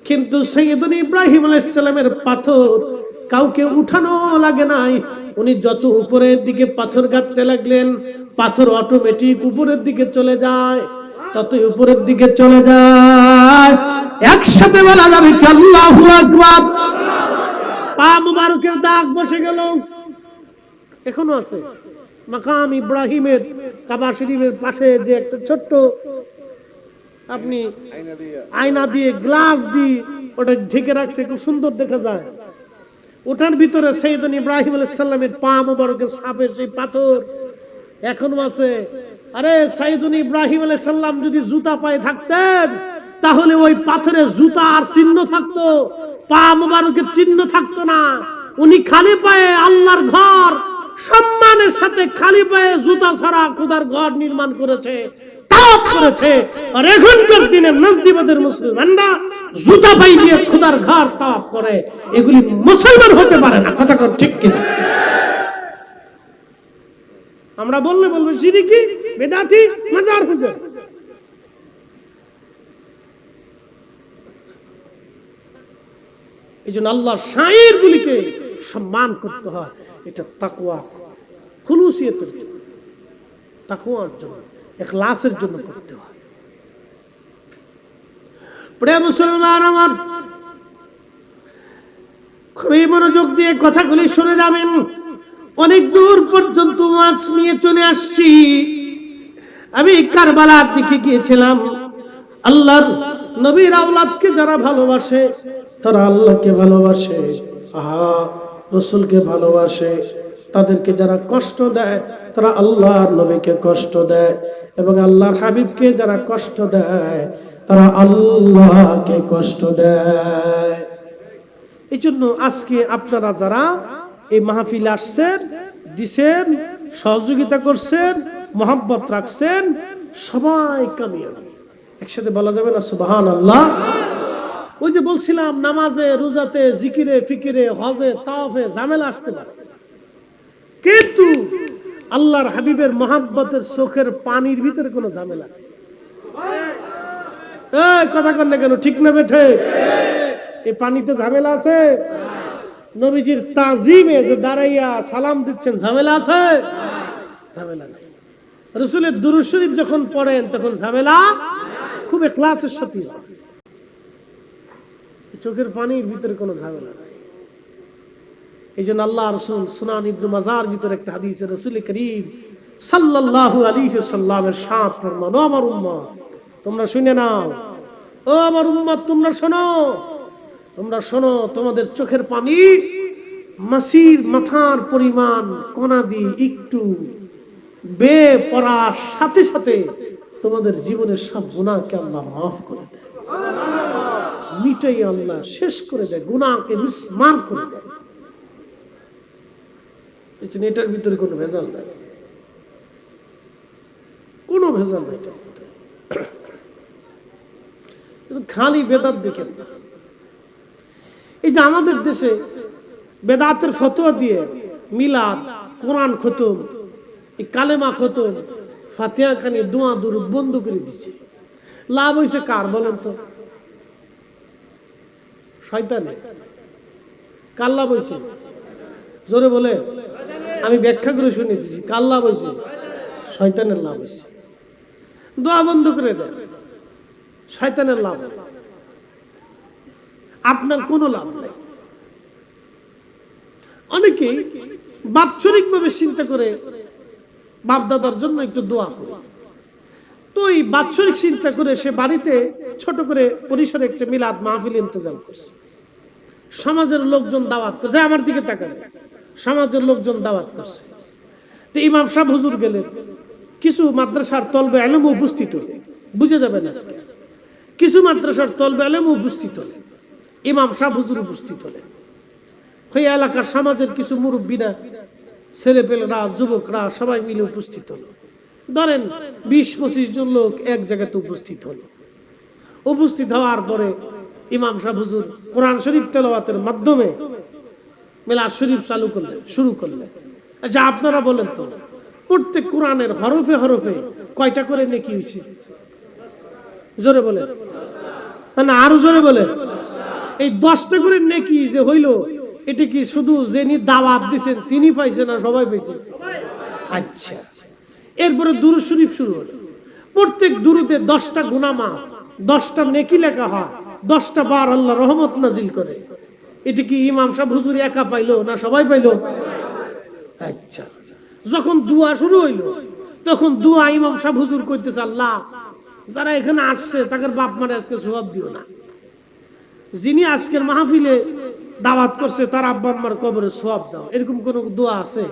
কিন্তু সাইয়্যিদুনা ইব্রাহিম আলাইহিস সালামের পাথর কাউকে উঠানো লাগে নাই। উনি যত উপরের দিকে পাথর গাঁথতে লাগলেন, পাথর অটোমেটিক উপরের দিকে চলে যায়, ততই উপরের দিকে চলে যায়। একসাথে বলা যাবে কি আল্লাহু আকবার। পা মুবারকের দাগ বসে গেল, এখনো আছে। মাকাম ইব্রাহিমের কাবা শরীফের পাশে যে একটা ছোট্ট আপনি আয়না দিয়ে, গ্লাস দিয়ে ওটা ঢেকে রাখছে, খুব সুন্দর দেখা যায়। ওটার ভিতরে সাইয়্যিদুনা ইব্রাহিম আলাইহিস সালামের পা মুবারকের ছাপের সেই পাথর এখনো আছে। আরে সাইয়্যিদুনা ইব্রাহিম আলাইহিস সালাম যদি জুতা পায়ে থাকতেন, তাহলে ওই পাথরে জুতার চিহ্ন থাকতো, পা মুবারকের চিহ্ন থাকতো না। উনি খালি পায়ে আল্লাহর ঘর সম্মানের সাথে খালি পায়ে জুতা ছাড়া খোদার ঘর নির্মাণ করেছে, তাওয়াফ করেছে। আর এখনকার দিনে নজদিবাদের মুসলমানরা জুতা পায়ে দিয়ে খোদার ঘর তাওয়াফ করে, এগুলি মুসলমান হতে পারে না। কথা কোন ঠিক কিনা? আমরা বললে বলবো শিরকি, বেদাতি, মাজার পূজা। এই জন্য আল্লাহর শায়ের গুলিকে সম্মান করতে হয়। এটা তাকওয়া, খুলুসিয়তের জন্য, তাকওয়ার জন্য, ইখলাসের জন্য করতে হয়। প্রিয় মুসলমান আমার, খুবই মনোযোগ দিয়ে কথাগুলি শুনে যাবেন। অনেক দূর পর্যন্ত ওয়াজ নিয়ে চলে আসছি। আমি কারবালার দিকে গিয়েছিলাম। আল্লাহর নবীর আওলাদকে যারা ভালোবাসে তারা আল্লাহকে ভালোবাসে, রাসূলকে ভালোবাসে। তাদেরকে যারা কষ্ট দেয় তারা আল্লাহর নবীকে কষ্ট দেয়, এবং আল্লাহর হাবিবকে যারা কষ্ট দেয় তারা আল্লাহকে কষ্ট দেয়। এই জন্য আজকে আপনারা যারা এই মাহফিলে আসছেন, দিছেন, সহযোগিতা করছেন, মহব্বত রাখছেন, সবাই কামিয়াবি। একসাথে বলা যাবে না সুবহানাল্লাহ? ওই যে বলছিলাম, নামাজে, রোজাতে, জিকিরে, ফিকিরে, হজে, তাওয়াফে ঝামেলা আসতে পারে, কিন্তু আল্লাহর হাবিবের মহব্বতের চোখের পানির ভিতরে কোনো ঝামেলা নেই। এই কথা কন না কেন? ঠিক না বেঠে? এই পানিতে ঝামেলা আছে? নবীজির তাজিমে যে দাঁড়াইয়া সালাম দিচ্ছেন, ঝামেলা আছে? ঝামেলা নাই। রাসূলের দুরূদ শরীফ যখন পড়েন তখন ঝামেলা খুব ইখলাসের সাথে। চোখের পানির ভিতরে কোনো ঝামেলা নাই। এই জন্য আল্লাহ রাসূল সুনান ইবনে মাজার ভিতরে একটা হাদিসে রাসূল করিম সাল্লাল্লাহু আলাইহি ওয়াসাল্লামের সাথ ফরমানো, আমার উম্মত তোমরা শুনে নাও, ও আমার উম্মত তোমরা শোনো, তোমাদের চোখের পানি মাছির মাথার পরিমাণ কণা দিয়ে একটু বে পড়ার সাথে সাথে তোমাদের জীবনের সব গুনাহকে আল্লাহ মাফ করে দেয়, মিটাই আল্লাহ শেষ করে দেয়, গুনাহকে মিসমার করে দেয়। এটার ভিতরে কোনো ভেজাল নাই, কোনো ভেজাল নাই। খালি বেদাত দেখেন না। এই যে আমাদের দেশে বেদাতের ফতোয়া দিয়ে মিলাদ, কোরআন খতম, এই কালেমা খতম, ফাতিহা খানি, দোয়া দুরূদ বন্ধ করে দিচ্ছে। লাভ হয়েছে কার বলেন তো? শয়তানের। কার লাভ হয়েছে? জোরে বলে, আমি ব্যাখ্যা করে শুনে দিচ্ছি। কার লাভ হয়েছে? শয়তানের লাভ হয়েছে। দোয়া বন্ধ করে দেন, শয়তানের লাভ, আপনার কোনো লাভ নাই। অনেকেই বাৎসরিক ভাবে চিন্তা করে বাপদাদার জন্য একটু দোয়া করে, তো এই বাৎসরিক চিন্তা করে সে বাড়িতে ছোট করে পরিসরে একটা মিলাদ মাহফিল ইন্তজাম করছে, সমাজের লোকজন দাওয়াত করছে। আমার দিকে তাকাবে, সমাজের লোকজন দাওয়াত করছে। তো ইমাম সাহেব হুজুর গেলেন, কিছু মাদ্রাসার তলবে আলেম উপস্থিত হলেন, বুঝে যাবেন আজকে, কিছু মাদ্রাসার তলবে আলেম উপস্থিত হলেন, ইমাম সাহেব হুজুর উপস্থিত হলেন। ওই এলাকার সমাজের কিছু মুরব্বীরা, ছেলেপেলেরা, যুবকরা সবাই মিলে উপস্থিত হলো। ধরেন 20-25 জন লোক এক জায়গাতে উপস্থিত হলো। উপস্থিত হওয়ার পরে ইমাম সাহেব হুজুর কোরআন শরীফ তেলাওয়াতের মাধ্যমে মিলাদ শরীফ শুরু করলেন। আচ্ছা আপনারা বলেন তো, প্রত্যেক কোরআনের হরফে হরফে কয়টা করে নেকি হয়েছে? জোরে বলেন না, আরো জোরে বলেন। এই 10টা করে নেকি যে হইল, এটা কি শুধু যিনি দাওয়াত দিয়েছেন তিনি পাইছেন না সবাই পাইছে? আচ্ছা, এরপরে দুরূদ শরীফ শুরু হলো। প্রত্যেক দুরুদে 10টা গুনাহ মাফ, 10টা নেকি লেখা হয়, 10টা বার আল্লাহ রহমত নাজিল করে। এটা কি ইমাম সাহেব হুজুর একা পাইলো না সবাই পাইলো? আচ্ছা, যখন দোয়া শুরু হইলো তখন দোয়া ইমাম সাহেব হুজুর কইতেছে, আল্লাহ যারা এখানে আসছে তাদের বাপ মারে আজকে সওয়াব দিও না, যিনি আজকের মাহফিলে দাওয়াত করছে তার আব্বা আম্মার কবরে সওয়াব দাও। এরকম কোন দোয়া আছে?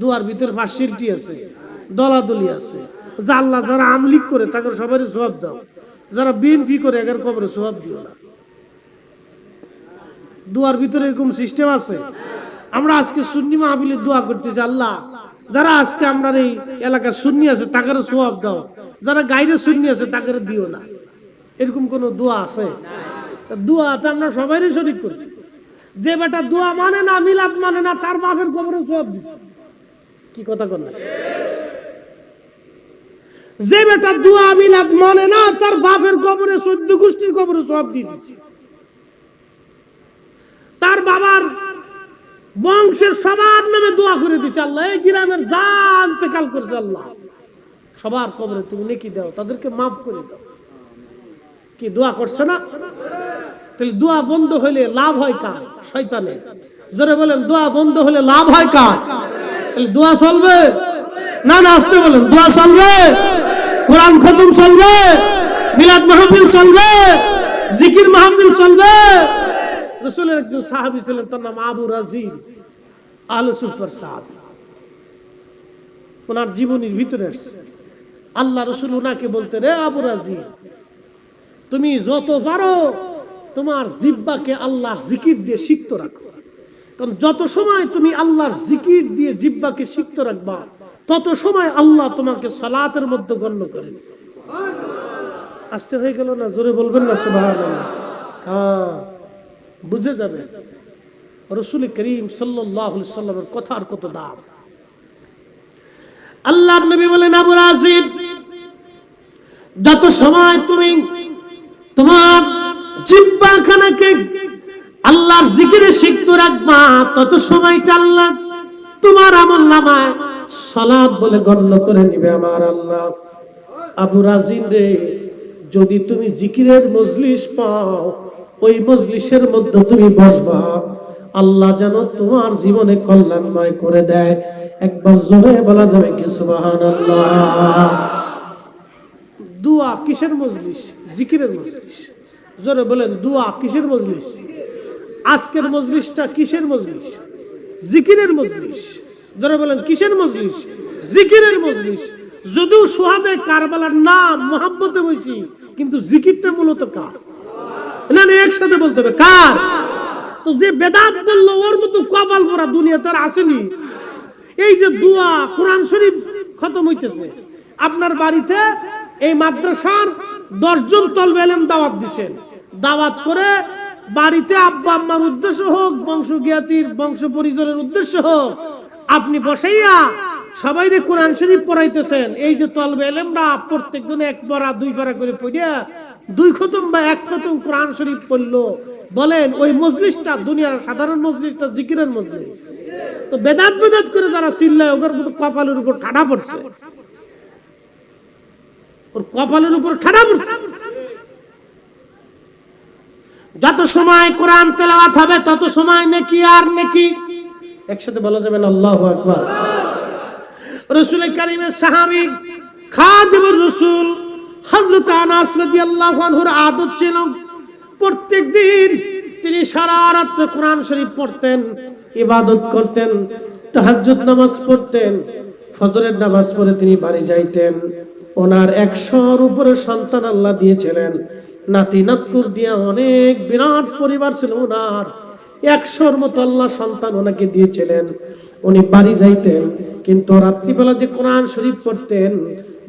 দোয়ার ভিতরে ফাঁসিলটি আছে, দলাদলি আছে। যা আল্লাহ যারা আমলিক করে তাদের সবারই সওয়াব দাও, যারা বিএনপি করে এদের কবরে সওয়াব দিও না। দোয়ার ভিতরে এরকম সিস্টেম আছে? আমরা আজকে সুন্নি মাহফিলে দোয়া করতেছি, আল্লাহ যারা আজকে আমরা এই এলাকার সুন্নি আছে তাদের সওয়াব দাও, যারা গায়রে সুন্নি আছে তাদের দিও না। এরকম কোন দোয়া আছে? দোয়াটা আমরা সবাইরই শরীক করছি। যে বেটা দোয়া মানে না, মিলাদ মানে না, তার বাপের কবরে সওয়াব দিচ্ছে। কি কথা কর না? যে বেটা দোয়া মিলাদ মানে না, তার বাপের কবরে 14 গোষ্ঠীর কবরে সওয়াব দিয়ে দিচ্ছে। তার বাবার বংশের সবার নামে দোয়া করে দিচ্ছে, আল্লাহ এই গ্রামের যা ইন্তেকাল করছে আল্লাহ সবার কবরে তুমি নেকি দাও, তাদেরকে মাফ করে দাও। কি দোয়া করছে না? তাহলে দোয়া বন্ধ হলে লাভ হয় কার? শয়তানের। জোরে বলেন, দোয়া বন্ধ হলে লাভ হয় কার? তাহলে দোয়া চলবে না, না আসতে বলেন, দোয়া চলবে, কোরআন খতম চলবে, মিলাদ মাহফিল চলবে, জিকির মাহফিল চলবে। রাসূলের একজন সাহাবী ছিলেন, তার নাম আবু রাজিব আহলে সুফার সাহাবী। ওনার জীবনীর ভিতরে আসছে, আল্লাহ রাসূল ওনাকে বলতেন, রে আবু রাজিব, তুমি যত পারো তোমার জিহ্বাকে আল্লাহর জিকির দিয়ে সিক্ত রাখো। কারণ যত সময় তুমি আল্লাহর জিকির দিয়ে জিহ্বাকে সিক্ত রাখবা, তত সময় আল্লাহ তোমাকে সালাতের মধ্যে গণ্য করেন। আসতে হয়ে গেল না? জোরে বলবেন না সুবহানাল্লাহ? হ্যাঁ, বুঝে যাবে রাসূল করিম সাল্লাল্লাহু আলাইহি সাল্লামের কথার কত দাম। আল্লাহর নবী বলেন, আবু রাজিব, যত সময় তুমি তোমার জিহ্বাখানাকে আল্লাহর জিকিরে সিক্ত রাখবা, তত সময়টা আল্লাহ তোমার আমলনামায় সালাত বলে গণ্য করে নিবে আমার আল্লাহ। আবু রাজিব রে, যদি তুমি জিকিরের মজলিস পাও, ওই মজলিসের মধ্যে তুমি বসবা, আল্লাহ যেন তোমার জীবনে কল্যাণময় করে দেয়। একবার জোরে বলা যাবে কি সুবহানাল্লাহ। দোয়া কিসের মজলিস? জিকিরের মজলিস। জোরে বলেন, দোয়া কিসের মজলিস? আজকের মজলিসটা কিসের মজলিস? জিকিরের মজলিস। জোরে বলেন, কিসের মজলিস? জিকিরের মজলিস। যদিও সুহাদায়ে কারবালার নাম মুহাব্বতে বলছি, কিন্তু জিকিরটা মূলত কার? না না, একসাথে বলতে হবে, কার? তো যে বেদাত বললো ওর মতো কপাল পরা দুনিয়াতে আর আসেনি। এই যে দোয়া, কোরআন শরীফ খতম হইতেছে আপনার বাড়িতে, এই মাদ্রাসার 10 জন তলবে ইলম দাওয়াত দিবেন, দাওয়াত করে বাড়িতে আব্বা আম্মার উদ্দেশ্য হোক, বংশজ্ঞাতির বংশ পরিজনের উদ্দেশ্য হোক, আপনি বসাইয়া সবাইরে কোরআন শরীফ পড়াইতেছেন। এই যে তলবে ইলমরা প্রত্যেকজনে 1 পারা 2 পারা করে পড়িয়া 2 খতম বা 1 খতম কোরআন শরীফ পড়লো, বলেন ওই মজলিসটা দুনিয়ার সাধারণ মজলিসটা জিকিরের মজলিস? তো বেদাত বেদাত করে যারা চিল্লায় ওর মতো কপালের উপর ঠাডা পড়ছে, ওর কপালের উপর ঠাডা পড়ছে। যত সময় কোরআন তেলাওয়াত হবে তত সময় নেকি আর নেকি। একসাথে বলা যাবে না আল্লাহু আকবার। রাসূল কারীমের সাহাবী খাদিমুর রাসূল হযরত আনাস রাদিয়াল্লাহু আনহুর আদত ছিল প্রত্যেকদিন তিনি সারা রাত কোরআন শরীফ পড়তেন, ইবাদত করতেন, তাহাজ্জুদ নামাজ পড়তেন, ফজরের নামাজ পড়ে তিনি বাড়ি যাইতেন। ওনার 100-র উপরে সন্তান আল্লাহ দিয়েছিলেন, নাতি নাতকুর দিয়া অনেক বিরাট পরিবার ছিল ওনার। 100-র মতো আল্লাহ সন্তান ওনাকে দিয়েছিলেন। উনি বাড়ি যাইতেন, কিন্তু রাত্রিবেলা যে কোরআন শরীফ পড়তেন,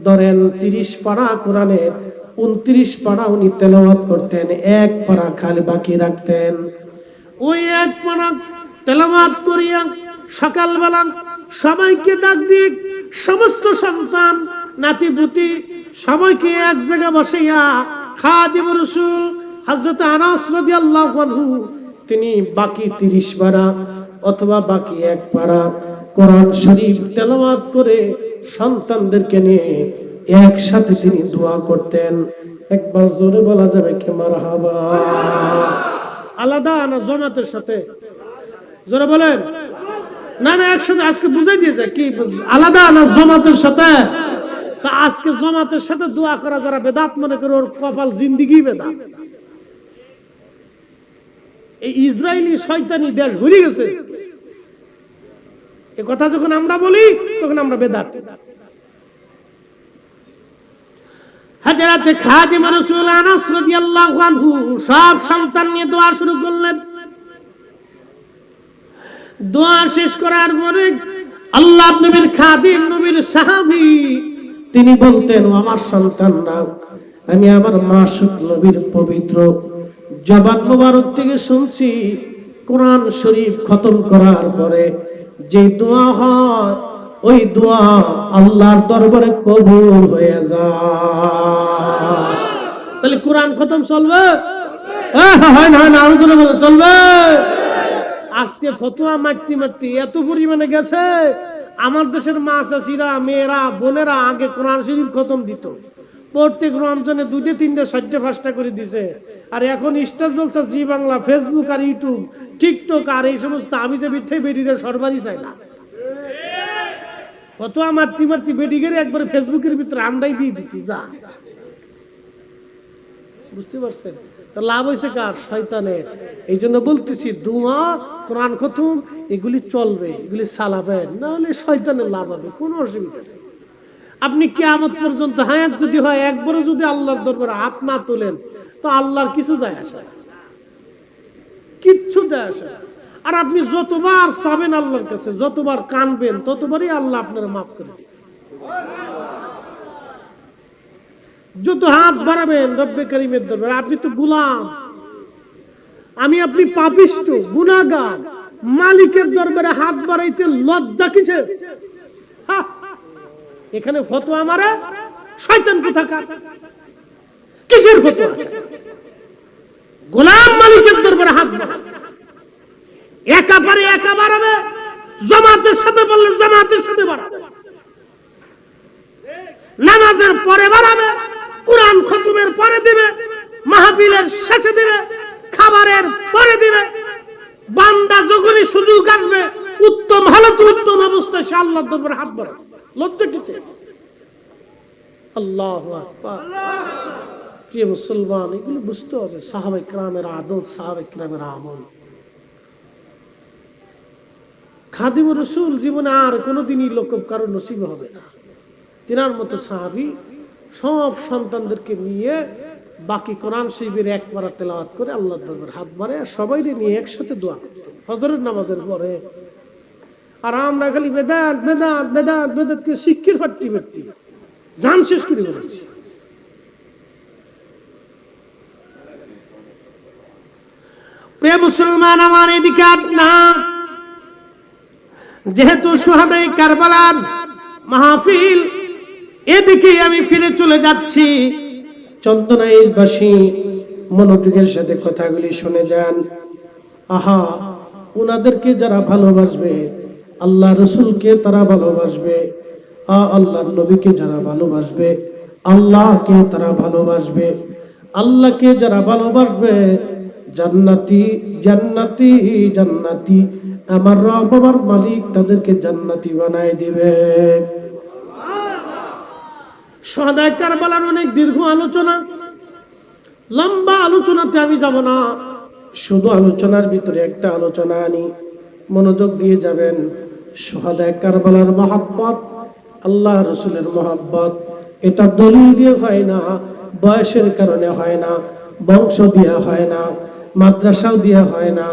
ধরেন 30 পারা কোরআনের 29 পারা উনি তেলাওয়াত করতেন, 1 পারা খালি বাকি রাখতেন। ওই 1 পারা তেলাওয়াত করিয়া সকালবেলা সবাইকে ডাক দিয়ে সমস্ত সন্তান নাতিপুতি সবাইকে এক জায়গায় বসাইয়া খাদিমুর রাসূল হযরত আনাস রাদিয়াল্লাহু আনহু তিনি বাকি 30 পারা অথবা বাকি 1 পারা কোরআন শরীফ তেলাওয়াত করে সন্তানদেরকে নিয়ে একসাথে তিনি দোয়া করতেন। একবার জোরে বলা যাবে কি মারহাবা। আলাদা না জামাতের সাথে? জোরে বলেন না না, একসাথে। আজকে বুঝাই দিয়ে যায় কি আলাদা না জামাতের সাথে? তা আজকে জামাতের সাথে দোয়া করা যারা বেদাত মনে করে, ওর কপাল জিন্দেগি বেদাত। এই ইসরায়েলি শয়তানি দেশ ঘুরে গেছে, এই কথা যখন আমরা বলি তখন আমরা বেদাত। হযরত খাদিম রাসূল আনাস রাদিয়াল্লাহু আনহু সব সন্তান নিয়ে দোয়া শুরু করলেন। দোয়া শেষ করার পরে আল্লাহ নবীর খাদিম, নবীর সাহাবী, তিনি বলতেন, ও আমার সন্তানরা, আমি আমার মাসুক নবীর পবিত্র জবান মোবারক থেকে শুনছি, কোরআন শরীফ খতম করার পরে যে দোয়া হয় ওই দোয়া আল্লাহর দরবারে কবুল হয়ে যায়। তাহলে কোরআন খতম চলবে? হয় না, হয় না, আলোচনা চলবে। আজকে ফতোয়া মারতে মারতে এত পরিমাণে গেছে, আমার দেশের মা চাচিরা, মেয়েরা, বোনেরা আগে কোরআন শরীফ খতম দিত, প্রত্যেক রমজানে 2টা 3টা 4টা 5টা করে দিছে। আর এখন স্টার জলসা, জি বাংলা, ফেসবুক আর ইউটিউব, টিকটক আর এই সমস্ত আবিতে বিথে বেডিরে সরবারই চাই না। ফতোয়া মারতে মারতে বেডিগেরে একবারে ফেসবুকের ভিতরে আন্দাই দিয়ে দিচ্ছি, যা। বুঝতে পারছেন? তা লাভ হয়েছে কার? শয়তানের। এই জন্য বলতেছি, দোয়া, কোরআন খতম এগুলি চলবে, এগুলি চালাবেন, না হলে শয়তানের লাভ হবে, কোনো অসুবিধা নেই। আপনি কিয়ামত পর্যন্ত হায়াত যদি হয়, একবারও যদি আল্লাহর দরবারে হাত না তোলেন, তো আল্লাহর কিছু যায় আসে না, কিচ্ছু যায় আসে না। আর আপনি যতবার চাবেন আল্লাহর কাছে, যতবার কানবেন, ততবারই আল্লাহ আপনার মাফ করে দিবেন। যত হাত বাড়াবেন রব্বে কারীমের দরবারে, আপনি তো গোলাম, আমি আপনি পাপিষ্ঠ গুনাহগার, মালিকের দরবারে হাত বাড়াইতে লজ্জা কিসের? এখানে ফতোয়া মারে শয়তান কোথাকার, কিসের ফতোয়া? গোলাম মালিকের দরবারে হাত বাড়াবে, একা পারে একা বাড়াবে, জামাতের সাথে বললে জামাতের সাথে বাড়াবে, নামাজের পরে বাড়াবে, কোরআন খতমের পরে দিবে, মাহফিলের শেষে দিবে, খাবার খাবারের পরে দিবে। বান্দা যখনই সুযোগ আসবে উত্তম হালত উত্তম অবস্থায় সে আল্লাহর দরবারে হাত বাড়াবে। লজ্জা কিসে? আল্লাহু আকবার। প্রিয় মুসলমান, এগুলো বুঝতে হবে সাহাবায়ে কেরামের আদত, সাহাবায়ে কেরামের আমল। খাদিমুর রাসূল জীবনে আর কোনোদিনই লোকব কারো নসিব হবে না। তিনার মতো সাহাবী সব সন্তানদেরকে নিয়ে বাকি কোরআন শরীফের এক পারা তেলাওয়াত করে আল্লাহর দরবারে হাত বাড়ে আর সবাইকে নিয়ে একসাথে দোয়া করতেন ফজরের নামাজের পরে। আর আমরা খালি বেদাত বেদাত বেদাত বেদাতকে শিক্ষিত ফাটতি ফাটতি জান শেষ করে বলেছি। প্রিয় মুসলমান আমার এদিকে না, যেহেতু শুহাদায়ে কারবালার মাহফিল, এদিকে আমি ফিরে চলে যাচ্ছি। চন্দনাইশবাসী মনোযোগের সাথে কথাগুলি শুনে যান। আহা, ওনাদেরকে যারা ভালোবাসবে, আল্লাহ রসুলকে তারা ভালোবাসবে, আল্লাহর নবীকে যারা ভালোবাসবে, আল্লাহকে তারা ভালোবাসবে, আল্লাহকে যারা ভালোবাসবে, জান্নাতি জান্নাতি জান্নাতি আমার রব আমার মালিক তাদেরকে জান্নাতি বানায় দিবে। শুহাদায়ে কারবালার অনেক দীর্ঘ আলোচনা, লম্বা আলোচনাতে আমি যাব না, শুধু আলোচনার ভিতরে একটা আলোচনা আনি, মনোযোগ দিয়ে যাবেন। শুহাদায়ে কারবালার মহব্বত, আল্লাহ রসুলের মহব্বত, এটা দলিল দিয়ে হয় না, বয়সের কারণে হয় না, বংশ দিয়ে হয় না, মাদ্রাসাও দিয়ে হয় না,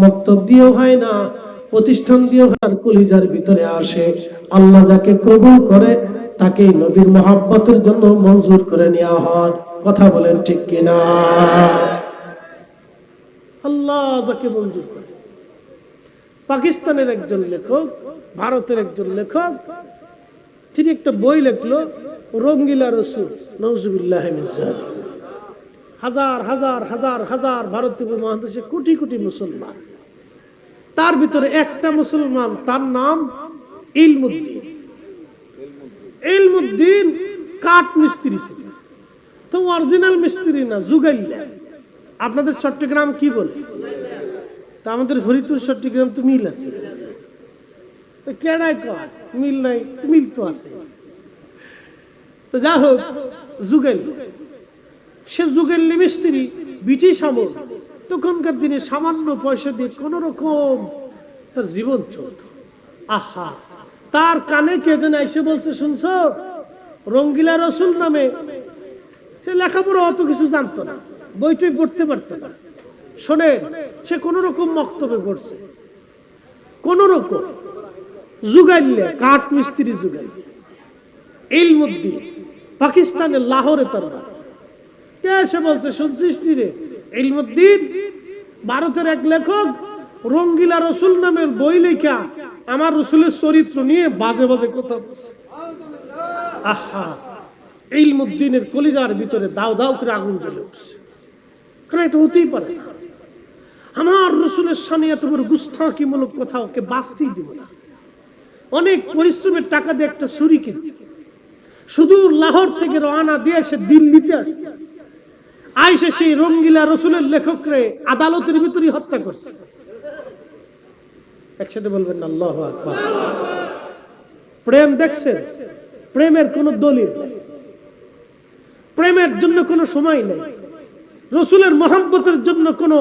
মক্তব দিয়েও হয় না, প্রতিষ্ঠান দিয়েও হয় না, কলিজার ভিতরে আসে। আল্লাহ যাকে কবুল করে তাকে নবীর মহব্বতের জন্য মঞ্জুর করে নেওয়া হয়। কথা বলেন ঠিক কিনা? আল্লাহ যাকে মঞ্জুর করে। পাকিস্তানের একজন লেখক, ভারতের একজন লেখক, তিনি একটা বই লিখলো রঙ্গিলা রসুল, নাউজুবিল্লাহি মিন যালিক। হাজার হাজার হাজার হাজার ভারতীয় মহাদেশে কোটি কোটি মুসলমান, তার ভিতরে একটা মুসলমান, তার নাম ইলমুদ্দিন। ইলমুদ্দিন কাঠ মিস্ত্রি ছিল, তো অরিজিনাল মিস্ত্রি না, জুগাইল্লা। আপনাদের চট্টগ্রাম কি বলে? তা আমাদের ফরিদপুর চট্টগ্রাম তো মিল আছে, কেডায় কয় মিল নাই? মিল তো আছে। তো যা হোক, জুগাইল্লা, সে জুগাইল্লা মিস্ত্রি, ব্রিটিশ আমল, তখনকার দিনে সামান্য পয়সা দিয়ে কোন রকম তার জীবন চলত। আহা, তার কানে কে যেন এসে বলছে, শুনছো রঙ্গিলা রসুল নামে, সে লেখাপড়া অত কিছু জানতো না, বইটই পড়তে পারতো না। শোনেন, সে কোন রকম মক্তবে পড়ছে, কোন রকম জুগাইল্লা, কাঠ মিস্ত্রি জুগাইল্লা। ইলমুদ্দিন পাকিস্তানের লাহোরে তার বাড়ি। কে এসে বলছে, শুনছিস রে ইলমুদ্দিন, ভারতের এক লেখক রঙ্গিলা রসুল নামের বই লেখা আমার রসুলের চরিত্র নিয়ে বাজে বাজে কথা বলছে। আহা, ইলমুদ্দিনের কলিজার ভিতরে দাও দাও করে আগুন জ্বলে উঠছে। কারণ এটা হতেই পারে, আমার রসুলের সামনে এত বড় গুস্তাখিমূলক কথা ওকে বাঁচতেই দিব না। অনেক পরিশ্রমের টাকা দিয়ে একটা ছুরি কিনছে, শুধু লাহোর থেকে রওনা দিয়ে সে দিল্লিতে আসছে, আইসে সেই রঙ্গিলা রসুলের লেখকরে আদালতের ভিতরে হত্যা করছে। একসাথে বলবেন না আল্লাহু আকবার। প্রেম দেখছেন? প্রেমের কোন দলিল নেই, প্রেমের জন্য কোনো সময় নেই, রসুলের মহব্বতের জন্য কোনো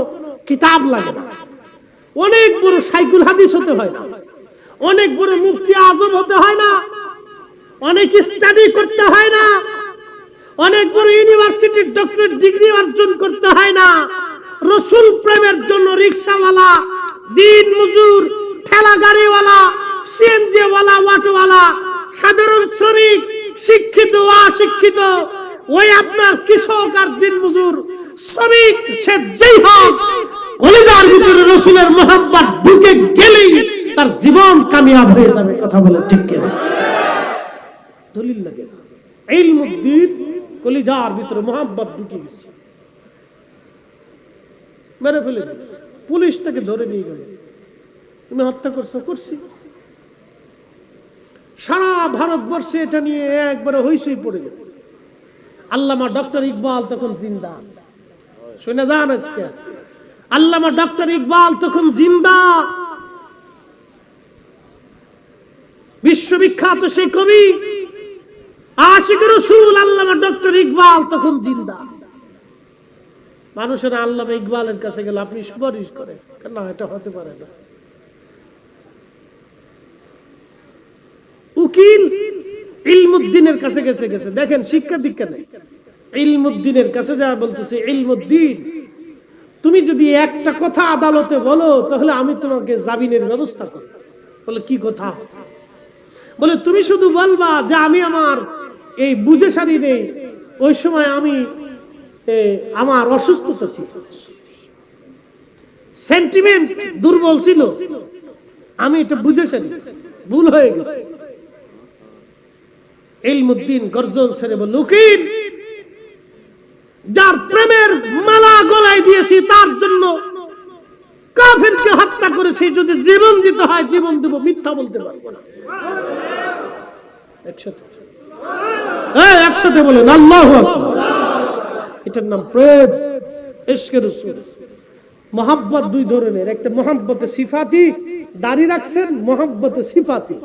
কিতাব লাগে না, অনেক বড় শাইখুল হাদিস হতে হয় না, অনেক বড় মুফতি আজম হতে হয় না, অনেক স্টাডি করতে হয় না, অনেক বড় ইউনিভার্সিটির ডক্টরেট ডিগ্রি অর্জন করতে হয় না। রসুল প্রেমের জন্য রিক্সাওয়ালা, দিন মজুর, ঠেলা গাড়িওয়ালা, সিএনজি ওয়ালা, অটোওয়ালা, সাধারণ শ্রমিক, শিক্ষিত ও অশিক্ষিত, ওই আপনার কৃষক আর দিন মজুর শ্রমিক, সে যেই হোক, কলিজার ভিতরে রসুলের মহব্বত ঢুকে গেলেই তার জীবন কামিয়াব হয়ে যাবে। কথা বলে ঠিক কিনা? দলিল লাগে না। ইলমুদ্দিন কলিজার ভিতরে মহব্বত ঢুকে গেছে, মেরে ফেলে দিল, পুলিশ তাকে ধরে নিয়ে গেল। তুমি হত্যা করছো? করছি। সারা ভারতবর্ষে এটা নিয়ে একবারে হইচই পড়ে গেল। আল্লামা ডক্টর ইকবাল তখন জিন্দা, শুনে যান আজকে। আল্লামা ডক্টর ইকবাল তখন জিন্দা, বিশ্ববিখ্যাত সেই কবি আশিকুর রাসূল আল্লামা ডক্টর ইকবাল তখন জিন্দা। মানুষেরা আল্লামা ইকবালের কাছে গেল, আপনি সুপারিশ করেন, না এটা হতে পারে না। উকিল ইলমুদ্দিনের কাছে গেছে, দেখেন শিক্ষা দীক্ষা নেই, ইলমুদ্দিনের কাছে যা বলতেছে, ইলমুদ্দিন তুমি যদি একটা কথা আদালতে বলো তাহলে আমি তোমাকে জামিনের ব্যবস্থা করব। বলে কি কথা? বলে তুমি শুধু বলবা যে আমি আমার এই বুঝে সারি নেই, ওই সময় আমি আমার অসুস্থতা ছিল, সেন্টিমেন্ট দুর্বল ছিল, আমি এটা বুঝে সারি, ভুল হয়ে গেছে। ইলমুদ্দিন গর্জন ছেড়ে বলল, উকিল যার প্রেমের মালা গলায় দিয়েছি তার জন্য কাফেরকে হত্যা করেছি, যদি জীবন দিতে হয় জীবন দেব, মিথ্যা বলতে পারবো না। একসাথে বলেন আল্লাহু আকবার। এটার নাম প্রেম, ইশকে রাসূল। মহব্বত দুই ধরনের, একটা মহব্বতে সিফাতি, দাড়ি রাখছেন মহব্বতে সিফাতি,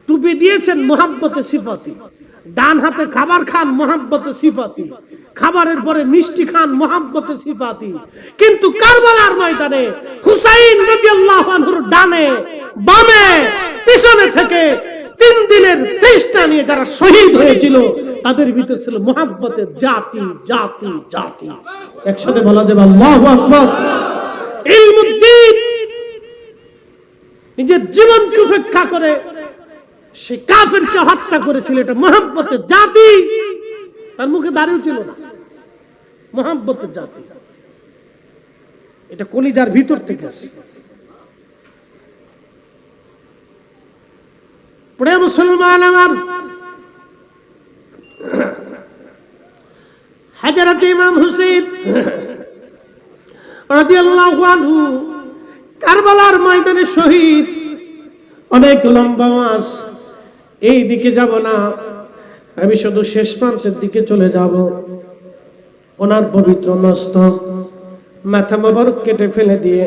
টুপি দিয়েছেন মহব্বতে সিফাতি, ডান হাতে খাবার খান মহব্বতে সিফাতি, খাবারের পরে মিষ্টি খান মহব্বতে সিফাতি। কিন্তু কারবালার ময়দানে হুসাইন রাদিয়াল্লাহু আনহুর ডানে বামে পিছনে থেকে 3 দিনের চেষ্টা নিয়ে যারা শহীদ হয়েছিল তাদের ভিতরে ছিল মহব্বতে জাতি জাতি জাতি। একসাথে বলা যাবে আল্লাহু আকবার। ইলমুদ্দিন নিজের জীবনকে উপেক্ষা করে সে কাফেরকে হত্যা করেছিল, এটা মহব্বতের জাতি। তার মুখে দাড়িও ছিল না, মহব্বতের জাতি, এটা কলিজার ভিতর থেকে আসে। প্রিয় মুসলমান আমার, হযরত ইমাম হুসাইন রাদিয়াল্লাহু আনহু কারবালার ময়দানে শহীদ। অনেক লম্বা মাস, এই দিকে যাব না, আমি শুধু শেষ প্রান্তের দিকে চলে যাব। ওনার পবিত্র মস্তক মাথা মোবারক কেটে ফেলে দিয়ে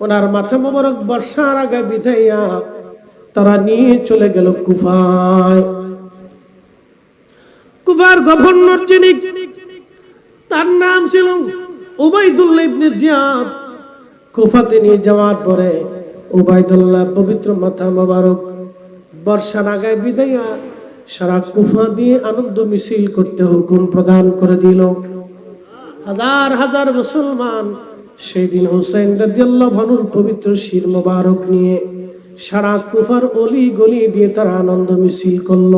ওনার মাথা মোবারক বর্ষার আগে বিধাইয়া তারা নিয়ে চলে গেল কুফায়। কুফার গভর্নর যিনি, তার নাম ছিল উবাইদুল্লাহ ইবনে জিয়াদ। কুফাতে নিয়ে যাওয়ার পরে উবাইদুল্লাহ পবিত্র মাথা মোবারক বর্ষার আগে বিধাইয়া সারা কুফা দিয়ে আনন্দ মিছিল করতে হুকুম প্রদান করে দিল। হাজার হাজার মুসলমান সেই দিন হুসাইন রাদিয়াল্লাহু আনহুর পবিত্র শির মোবারক নিয়ে সারা কুফার অলি গলি দিয়ে তারা আনন্দ মিছিল করল।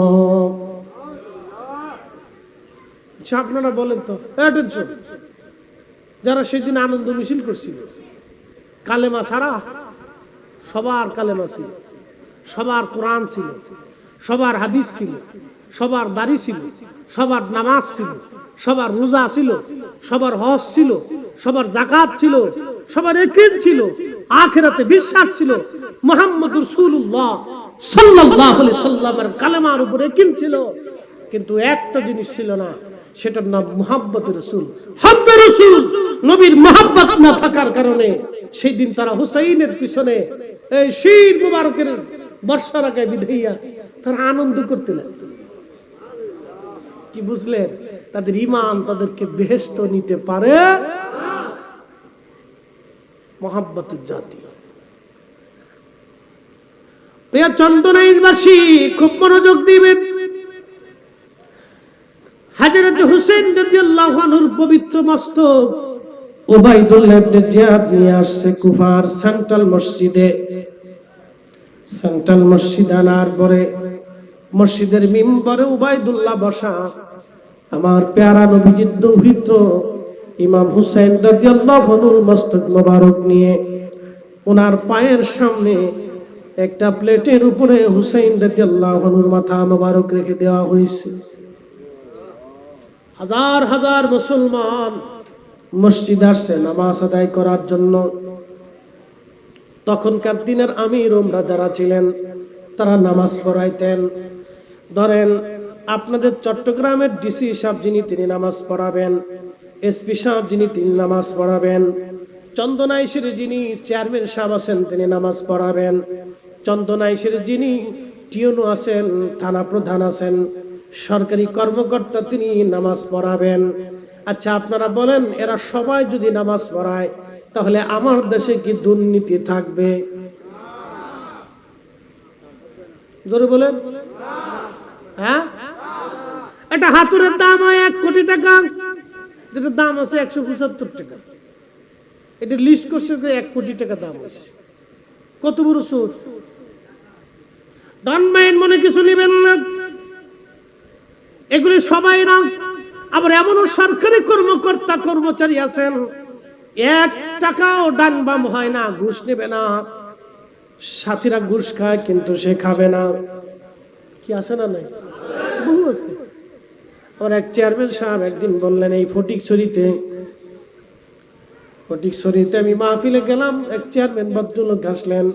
আচ্ছা আপনারা বলেন তো, যারা সেদিন আনন্দ মিছিল করছিল, কালেমা ছাড়া, সবার কালেমা ছিল, সবার কোরআন ছিল, সবার হাদিস ছিল, সবার দাড়ি ছিল, সবার নামাজ ছিল, সবার রোজা ছিল, সবার হজ ছিল, সবার যাকাত ছিল, সবার ইয়াকিন ছিল, আখিরাতে বিশ্বাস ছিল, মুহাম্মদুর রাসূলুল্লাহ সাল্লাল্লাহু আলাইহি সাল্লামের কালেমার উপরে ইয়াকিন ছিল। কিন্তু একটা জিনিস ছিল না, সেটার নাম মুহাব্বতুর রাসূল, হব্বে রাসূল। নবীর মুহাব্বত না থাকার কারণে সেই দিন তারা হুসাইনের পিছনে এই শির মুবারকের বর্ষার আগে বিধাইয়া তারা আনন্দ করতে লাগলো। কি বুঝলেন? তাদের ঈমান তাদেরকে বেহেশত নিতে পারে না। মুহাব্বতের জাতি। প্রিয় চন্দনাইশবাসী খুব মনোযোগ দিবেন। হযরত হুসাইন রাদিয়াল্লাহু আনহুর পবিত্র মস্তক উবাইদুল্লাহ ইবনে জিয়াদ নিয়ে আসছে কুফার সেন্ট্রাল মসজিদে। সেন্ট্রাল মসজিদ আনার পরে মসজিদের মিম্বরে উবাইদুল্লাহ বসা। আমার প্যারা নবীজির দৌহিত্র ইমাম হুসাইন রাদিয়াল্লাহু আনহুর মস্তক মোবারক নিয়ে ওনার পায়ের সামনে একটা প্লেটের উপরে হুসাইন রাদিয়াল্লাহু আনহুর মাথা মোবারক রেখে দেওয়া হয়েছে। হাজার হাজার মুসলমান মসজিদ আসছে নামাজ আদায় করার জন্য। তখনকার দিনের আমির ওমরা যারা ছিলেন তারা নামাজ পড়াইতেন। ধরেন আপনাদের চট্টগ্রামের ডিসি সাহেব যিনি তিনি নামাজ পড়াবেন, এসপি সাহেব যিনি তিনি নামাজ পড়াবেন, চন্দনাইশের যিনি চেয়ারম্যান সাহেব আছেন তিনি নামাজ পড়াবেন, চন্দনাইশের যিনি টিউনো আছেন, থানা প্রধান আছেন, সরকারি কর্মকর্তা তিনি নামাজ পড়াবেন। আচ্ছা আপনারা বলেন, এরা সবাই যদি নামাজ পড়ায় তাহলে আমার দেশে কি দুর্নীতি থাকবে? জোরে বলেন। হ্যাঁ, এটা হাতুড়ের দাম হয় 1 কোটি টাকা, যেটা দাম আছে 175 টাকা। এটা লিস্ট করছে 1 কোটি টাকা দাম হয়েছে। কত বড় সুদ! ডন মাইন্ড মনে কিছু নেবেন না, এগুলি সবাই না। আবার এমনও সরকারি কর্মকর্তা কর্মচারী আছেন 1 টাকাও ডান বাম হয় না, ঘুষ নেবে না। সাথীরা ঘুষ খায় কিন্তু সে খাবে না। কি আছে না? নাই, বহু আছে। আমার এক চেয়ারম্যান সাহেব একদিন বললেন, এই ফটিকছড়িতে আমি মাহফিলে গেলাম, এক চেয়ারম্যান ভদ্রলোক আসলেন,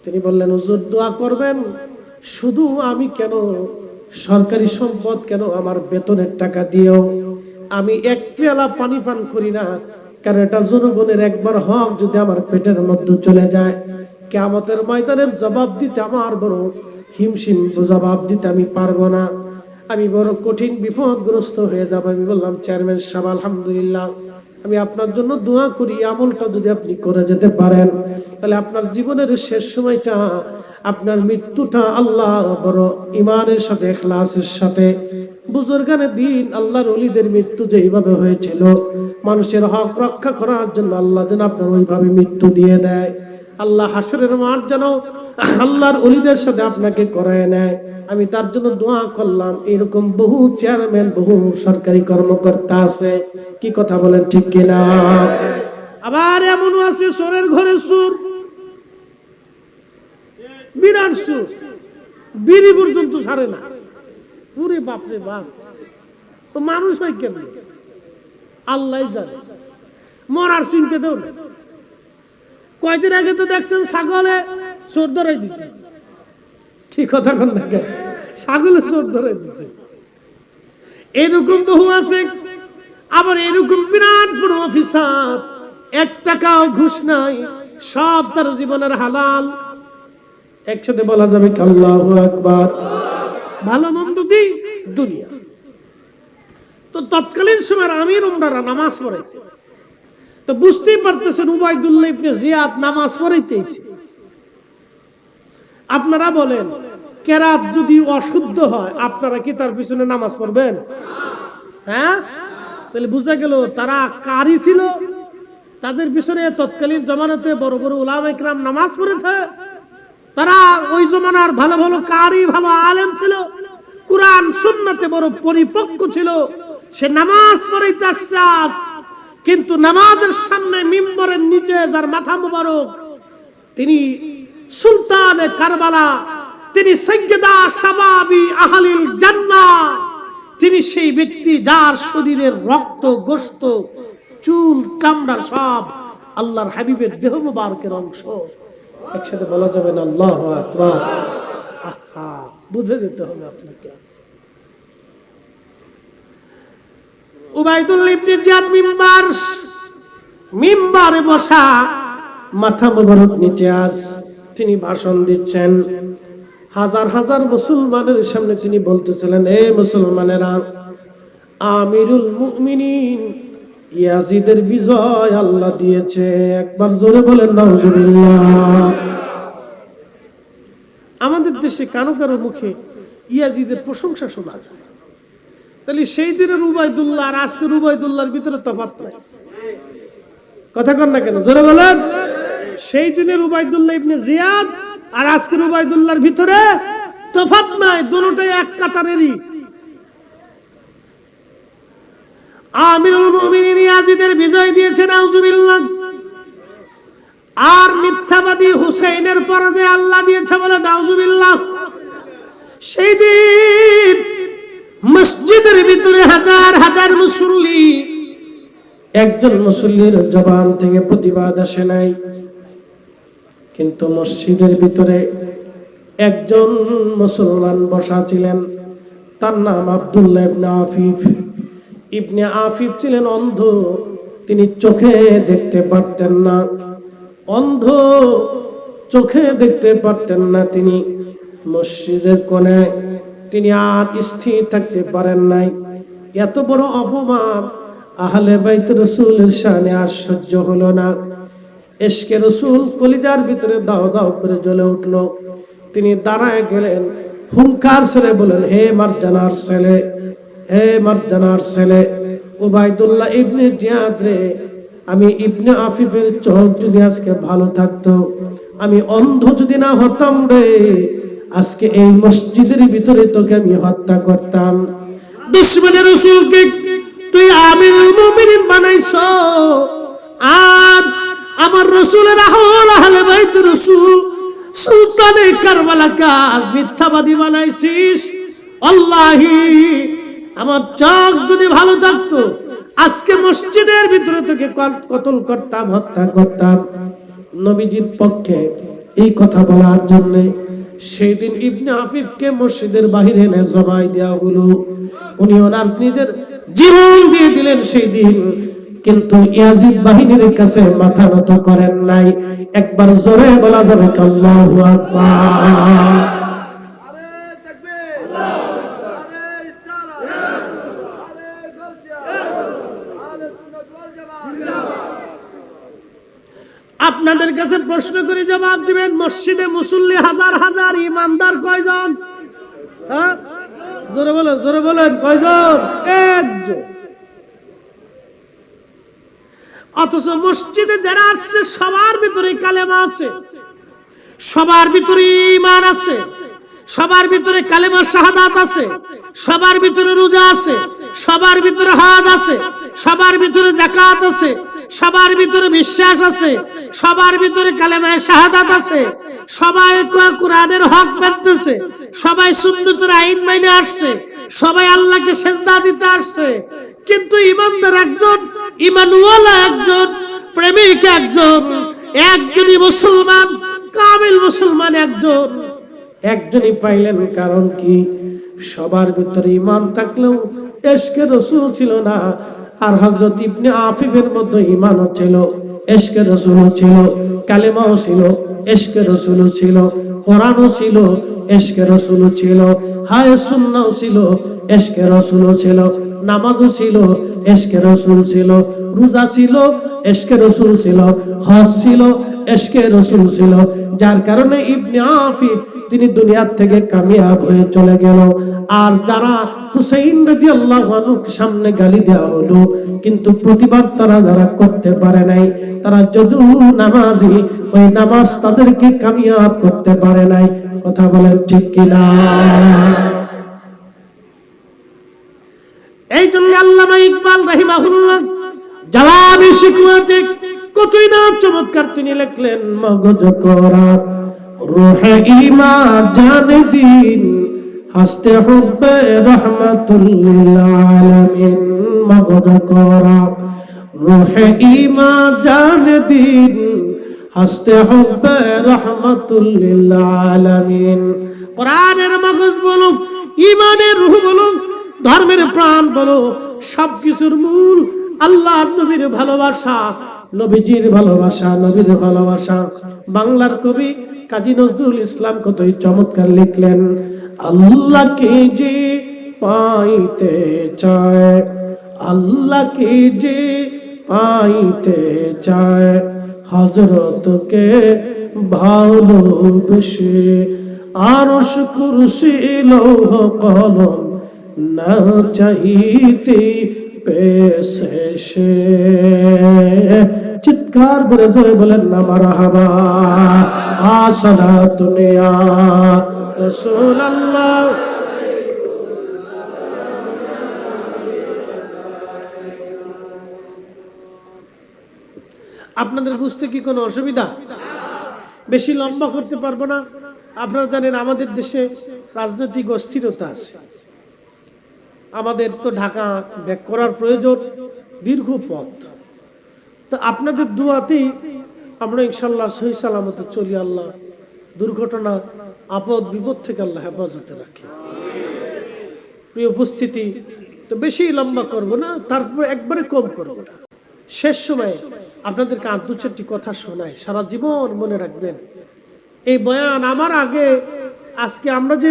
তিনি বললেন, হুজুর দোয়া করবেন, শুধু আমি কেন, সরকারি সম্পদ কেন, আমার বেতনের টাকা দিয়েও আমি 1 পেয়ালা পানি পান করি না, কারণ এটা জনগণের একবার হক যদি আমার পেটের মধ্যে চলে যায়, কিয়ামতের ময়দানের জবাব দিতে আমার বড় হিমশিম, জবাব দিতে আমি পারবো না, আমি বড় কঠিন বিপদগ্রস্ত হয়ে যাব। আমি বললাম, চেয়ারম্যান সাহেব আলহামদুলিল্লাহ, আমি আপনার জন্য দোয়া করি, আমলটা যদি আপনি করে যেতে পারেন তাহলে আপনার জীবনের শেষ সময়টা, আপনার মৃত্যুটা আল্লাহ বড় ইমানের সাথে, ইখলাসের সাথে, বুজুর্গানের দিন আল্লাহর ওলিদের মৃত্যু যেইভাবে হয়েছিল, মানুষের হক রক্ষা করার জন্য আল্লাহ যেন আপনার ওইভাবে মৃত্যু দিয়ে দেয়। আল্লাহ হাসরের মাঠ যেন আল্লাহর ওলিদের সাথে আপনাকে করায় নেয়। আমি তার জন্য দোয়া করলাম। এরকম বহু চেয়ারম্যান, বহু সরকারি কর্মকর্তা আছে, কি কথা বলেন, ঠিক কিনা? আবার এমনও আছে চোরের ঘরে চোর, বিরাট চোর, বিড়ি পর্যন্ত ছাড়ে না। পুরে বাপরে বাপ, তো মানুষ হয় কেমন আল্লাহ জানে, মরার চিনতে দেও না। কয়দিন আগে তো দেখছেন ছাগলে চোর ধরাই দিচ্ছে, ঠিক কথা কোন দেখে, ছাগলে চোর ধরাই দিচ্ছে। এরকম বহু আছে। আবার এরকম বিরাট বড় অফিসার, 1 টাকাও ঘুষ নাই, সব তার জীবনের হালাল। একসাথে বলা যাবে কি আল্লাহু আকবার? ভালো মন্দ দি দুনিয়া। তো তৎকালীন সময় আমির উমরারা নামাজ পড়াইছে, তো বুঝতেই পারতেছেন উবাইদুল্লাহ ইবনে জিয়াদ নামাজ পড়াইতেছে। আপনারা বলেন, কেরাত যদি অশুদ্ধ হয় আপনারা কি তার পিছনে নামাজ পড়বেন? হ্যাঁ, তাহলে বুঝা গেল তারা কারি ছিল, তাদের পিছনে তৎকালীন জমানাতে বড় বড় উলামা ইকরাম নামাজ পড়েছে। তারা ওই জমানার ভালো ভালো কারি, ভালো আলেম ছিল, কুরআন সুন্নাতে বড় পরিপক্ক ছিল। সে নামাজ পড়াইতে আসছে, কিন্তু নামাজের সামনে মিম্বরের নিচে যার মাথা মুবারক, তিনি সুলতানে কারবালা, তিনি সাইয়্যিদা শাবাবি আহলিল জান্নাহ, তিনি সেই ব্যক্তি যার শরীরের রক্ত, গোশত, চুল, চামড়া সব আল্লাহর হাবিবের দেহ মুবারকের অংশ। একসাথে বলা যাবে না আল্লাহু আকবার? আহা, বুঝে যেতে হবে আপনাকে। উবাইদুল্লাহ ইবনে জিয়াদ মিম্বারে বসা, মাথা মুবারক নিচে আজ তিনি ভাষণ দিচ্ছেন। হাজার হাজার মুসলমানের সামনে তিনি বলতেছিলেন, হে মুসলমানেরা, আমিরুল মুমিনিন ইয়াজিদের বিজয় আল্লাহ দিয়েছে। একবার জোরে বলেন নাউজুবিল্লাহ। আমাদের দেশে কারো কারো মুখে ইয়াজিদের প্রশংসা শোনা যায়, তাহলে সেই দিনের উবাইদুল্লাহ আর আজকের উবাইদুল্লাহর ভিতরে তফাৎ নাই। কথা কন না কেন, জোরে বলেন। সেই দিনের উবাইদুল্লাহ ইবনে জিয়াদ আর আজকের উবাইদুল্লাহর ভিতরে তফাৎ নাই, দুটোই এক কাতারেরই। আমিরুল মুমিনিন ইয়াজিদের বিজয় দিয়েছে, নাউজুবিল্লাহ। আর মিথ্যাবাদী হুসাইনের পরদে আল্লাহ দিয়েছে, বলে নাউজুবিল্লাহ। সেই দিন মসজিদের ভিতরে হাজার হাজার মুসল্লি, একজন মুসল্লির জবান থেকে প্রতিবাদ আসে নাই, কিন্তু মসজিদের ভিতরে একজন মুসলমান বসা ছিলেন, তার নাম আব্দুল্লাহ ইবনে আফিফ। ইবনে আফিফ ছিলেন অন্ধ, তিনি চোখে দেখতে পারতেন না, অন্ধ, চোখে দেখতে পারতেন না। তিনি মসজিদের কোণে তিনি আর স্থির থাকতে পারেন নাই। এত বড় অপমান আহলে বাইত রাসূলের শানে আর সহ্য হলো না। ইশকে রাসূল কলিজার ভিতরে দাও দাও করে জ্বলে উঠল। তিনি দাঁড়ায় গেলেন, হুঙ্কার ছেড়ে বলেন, হে মারজানার ছেলে, হে মারজানার ছেলে উবাইদুল্লাহ ইবনে জিয়াদ রে, আমি ইবনে আফিফের চোখ যদি আজকে ভালো থাকতো, আমি অন্ধ যদি না হতাম রে, আজকে এই মসজিদের ভিতরে তোকে আমি হত্যা করতাম। দুশমনের রাসূলকে তুই আমিরুল মুমিনিন বানাইছো, আর আমার রাসূলের আহলে বাইত রাসূল সুলতানে কারবালাকে মিথ্যাবাদী বানাইছিস। আল্লাহি, আমার চোখ যদি ভালো থাকতো আজকে মসজিদের ভিতরে তোকে কতল করতাম, হত্যা করতাম। নবীজির পক্ষে এই কথা বলার জন্য সেই দিন ইবনে আফিফকে মসজিদের বাহিরে এনে জবাই দেওয়া হলো। উনি ওনার নিজের জীবন দিয়ে দিলেন সেই দিন, কিন্তু ইয়াজিদ বাহিনীর কাছে মাথা নত করেন নাই। একবার জোরে বলা যাবে আল্লাহু আকবার। আপনাদের কাছে প্রশ্ন করে জবাব দিবেন, মসজিদে মুসল্লি হাজার হাজার, ইমানদার কয়জন? হ্যাঁ, জোরে বলেন, জোরে বলেন, কয়জন? একজন। অথচ মসজিদে যারা আসছে সবার ভিতরে কালেমা আছে, সবার ভিতরে ঈমান আছে, সবার ভিতরে কালেমা শাহাদাত আছে, সবার ভিতরে রোজা আছে, সবার ভিতরে হজ আছে, সবার ভিতরে যাকাত আছে, সবার ভিতরে বিশ্বাস আছে, সবার ভিতরে কালেমা শাহাদাত আছে, সবাই কোরআনের হক মানতেছে, সবাই সুন্নতের আইন মেনে আসছে, সবাই আল্লাহকে সিজদা দিতে আসছে। কিন্তু ইমানদার একজন, ইমানওয়ালা একজন, প্রেমিক একজন, একজনই মুসলমান, কামিল মুসলমান একজন, একজনই পাইলেন। কারণ কি? সবার ভিতরে ঈমান থাকলেও ইশকে রাসূল ছিল না। আর হযরত ইবনে আফিফের মধ্যে ঈমানও ছিল, ইশকে রাসূলও ছিল, কালেমাও ছিল, ইশকে রাসূলও ছিল, কোরআনও ছিল, ইশকে রাসূলও ছিল, হায় সুন্নাহও ছিল, ইশকে রাসূলও ছিল, নামাজও ছিল, ইশকে রাসূল ছিল, রোজা ছিল, ইশকে রাসূল ছিল, হজ ছিল, ইশকে রাসূল ছিল। যার কারণে ইবনে আফিফ তিনি দুনিয়ার থেকে কামিয়াব হয়ে চলে গেল। আর যারা হুসাইন রাদিয়াল্লাহু আনহুর সামনে গালি দেওয়া হলো, কিন্তু প্রতিবাদ তারা যারা করতে পারে নাই, তারা যদিও নামাজি, ওই নামাজ তাদেরকে কামিয়াব করতে পারে নাই। কথা বলেন ঠিক কিনা? এই জন্য আল্লামা ইকবাল রাহিমাহুল্লাহ জওয়াবি শিকওয়াতে কতই না চমৎকার তিনি লিখলেন, মগজ করা রূহে ঈমান জানে দিন, হাসতে হুব্বে রাহমাতুল লিল আলামিন। মগজ করা রূহে ঈমান জানে দিন, হাসতে হুব্বে রাহমাতুল লিল আলামিন। কোরআনের মগজ বলো, ঈমানের রূহ বলো, ধর্মের প্রাণ বলো, সবকিছুর মূল আল্লাহর নবীর ভালোবাসা, নবীজির ভালোবাসা, নবীর ভালোবাসা। বাংলার কবি কাজী নজরুল ইসলাম কতই চমৎকার লিখলেন, আল্লাহকে যে পাইতে চায়, আল্লাহকে যে পাইতে চায়, হযরতকে ভালোবেসে আরশ কুরসি লৌহ কলম না চাইতে পেশে। চিৎকার করে জোরে বলেন না মারহাবা। আসসালাতু ইয়া রাসূলুল্লাহ। আপনাদের বুঝতে কি কোনো অসুবিধা? বেশি লম্বা করতে পারবো না। আপনারা জানেন আমাদের দেশে রাজনৈতিক অস্থিরতা আছে। আমাদের তো ঢাকা ব্যাক করার প্রয়োজন, দীর্ঘ পথ। তো আপনাদের দুয়াতেই আমরা ইনশাল্লাহ সহি সালামতে চলি। আল্লাহ দুর্ঘটনা, আপদ বিপদ থেকে আল্লাহ হেফাজতে রাখে। প্রিয় উপস্থিতি, তো বেশি লম্বা করব না, তারপর একবারে কম করব না। শেষ সময়ে আপনাদেরকে আর দু চারটি কথা শোনায়, সারা জীবন মনে রাখবেন। এই বয়ান আমার আগে আজকে আমরা যে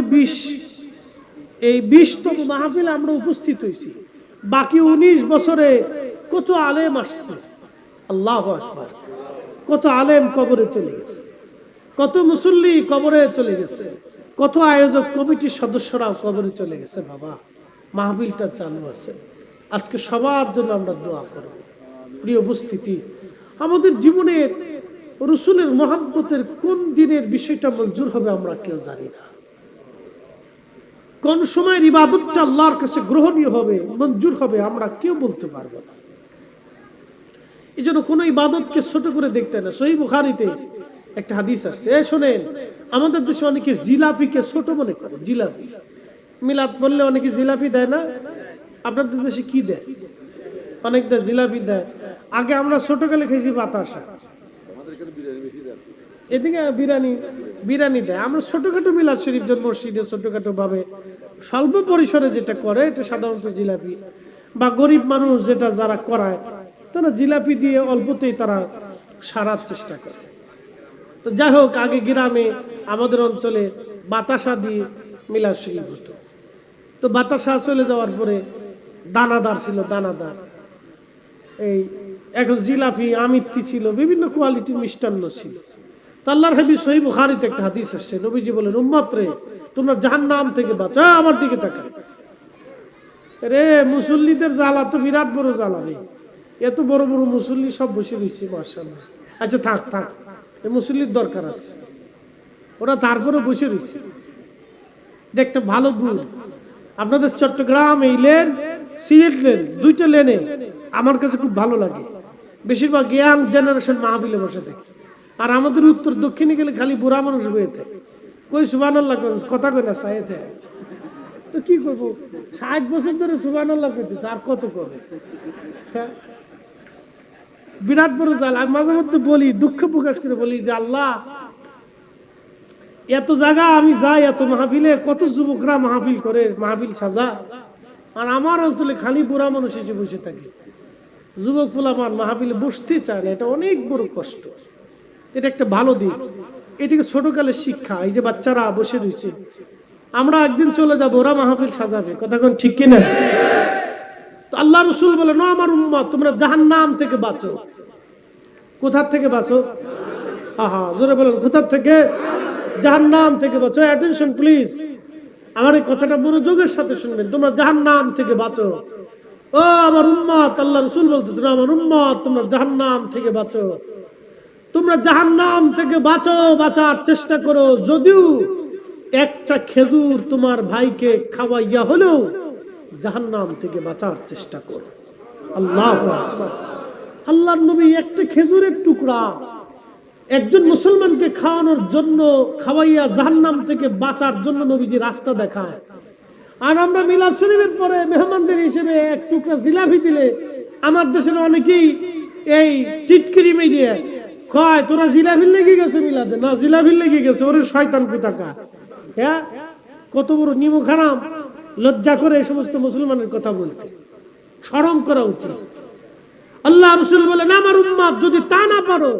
20তম মাহফিলে আমরা উপস্থিত হয়েছি, বাকি 19 বছরে কত আলেম আসছে, আল্লাহু আকবার, কত আলেম কবরে চলে গেছে, কত মুসল্লি কবরে চলে গেছে, কত আয়োজক কমিটির সদস্যরাও কবরে চলে গেছে। বাবা, মাহফিলটা চালু আছে, আজকে সবার জন্য আমরা দোয়া করব। প্রিয় উপস্থিতি, আমাদের জীবনের রসুলের মহব্বতের কোন দিনের বিষয়টা মঞ্জুর হবে আমরা কেউ জানি না। কোন সময়ের ইবাদতটা আল্লাহর কাছে গ্রহণীয় হবে, মঞ্জুর হবে, আমরা কেউ বলতে পারবো না। এই জন্য কোনো ইবাদতকে ছোট করে দেখতে না। সহিহ বুখারীতে একটা হাদিস আসছে, শোনেন, আমাদের দেশে অনেকে জিলাপিকে ছোট মনে করে। জিলাপি মিলাদ বললে অনেকে জিলাপি দেয় না? আপনাদের দেশে কি দেয়? অনেক দেয়, জিলাপি দেয়। আগে আমরা ছোটকালে খেয়েছি বাতাসা, এদিকে বিরিয়ানি দেয়। আমরা ছোটখাটো মিলাদ শরীফ মসজিদে ছোটখাটো ভাবে স্বল্প পরিসরে যেটা করে এটা সাধারণত জিলাপি, বা গরিব মানুষ যেটা যারা করায় তারা জিলাপি দিয়ে অল্পতেই তারা সারার চেষ্টা করে। তো যাই হোক, আগে গ্রামে আমাদের অঞ্চলে বাতাসা দিয়ে মিলাদ শরীফ হতো। তো বাতাসা চলে যাওয়ার পরে দানাদার ছিল, দানাদার এই এখন জিলাপি আমিত্তি ছিল, বিভিন্ন কোয়ালিটির মিষ্টান্ন ছিল। তো আল্লাহর হাবিব সহিহ বুখারীতে একটা হাদিস আসছে, নবীজি বলেন, উম্মত রে, তোমরা জাহান্নাম থেকে বাঁচো। আমার দিকে তাকাও রে, মুসল্লিদের জ্বালা তো বিরাট বড় জ্বালা নেই, এত বড় বড় মুসল্লি সব বসে রয়েছে, মাশাআল্লাহ। আচ্ছা থাক থাক, এই মুসল্লির দরকার আছে, ওরা তারপরে বসে রয়েছে। একটা ভালো গুণ, আপনাদের চট্টগ্রাম এই লেন, সিলেট লেন, দুইটা লেনে আমার কাছে খুব ভালো লাগে। বেশিরভাগ ইয়াং জেনারেশন মাহফিলে বসে থাকে। আর আমাদের উত্তর দক্ষিণে গেলে খালি বুড়া মানুষ বইতে কই সুবহানাল্লাহ কথা কই না চাইতে। তো কি করবো, 60 বছর ধরে সুবহানাল্লাহ কইতেছে, আর কত করবে? বিরাট বড় জাল। আমি মাঝে মধ্যে বলি, দুঃখ প্রকাশ করে বলি যে আল্লাহ, এত জায়গা আমি যাই, এত মাহফিলে কত যুবকরা মাহফিল করে, মাহফিল সাজা, আর আমার অঞ্চলে খালি বুড়া মানুষ এসে বসে থাকে। যুবক পোলাপান মাহফিলে বসতে চায় না, এটা অনেক বড় কষ্ট। এটা একটা ভালো দিক, এটাকে ছোটকালের শিক্ষা। এই যে বাচ্চারা বসে রয়েছে, আমরা একদিন চলে যাবো, ওরা মাহফিল সাজাবে, কথা কোন ঠিক কিনা? তো আল্লাহ রসুল বলে, না আমার উম্মত, তোমরা জাহান্নাম থেকে বাঁচো। কোথা থেকে বাঁচো? আহা, জোরে বলেন, কোথা থেকে? জাহান্নাম থেকে বাঁচো। অ্যাটেনশন প্লিজ, আমার এই কথাটা মনোযোগের সাথে শুনবেন। তোমরা জাহান্নাম থেকে বাঁচো। ও আমার উম্মত, আল্লাহ রসুল বলতেছেন, আমার উম্মত, তোমরা জাহান্নাম থেকে বাঁচো। তোমরা জাহান্নাম থেকে বাঁচো, বাঁচার চেষ্টা করো। যদিও একটা খেজুর তোমার ভাইকে খাওয়াইয়া হলেও জাহান্নাম থেকে বাঁচার চেষ্টা করো। আল্লাহু আকবার। আল্লাহর নবী একটা খেজুরের টুকরা একজন মুসলমানকে খাওয়ানোর জন্য, খাওয়াইয়া জাহান্নাম থেকে বাঁচার জন্য নবীজি রাস্তা দেখায়। আর আমরা মিলাদ শরীফের পরে মেহমানদের হিসেবে এক টুকরা জিলাপি দিলে আমার দেশের অনেকেই এই টিটকিরি মিডিয়া কয়, তোরা জিলাপির লেগে গেছে মিলাদে? না, জিলাপির লেগে গেছে, ওরে শয়তান কোথাকার। হ্যাঁ, কত বড় নিমক হারাম, লজ্জা করে এই সমস্ত মুসলমানের কথা বলতে, শরম করা উচিত। আল্লাহ রাসূল বলেন, আমার উম্মত যদি তা না পারো,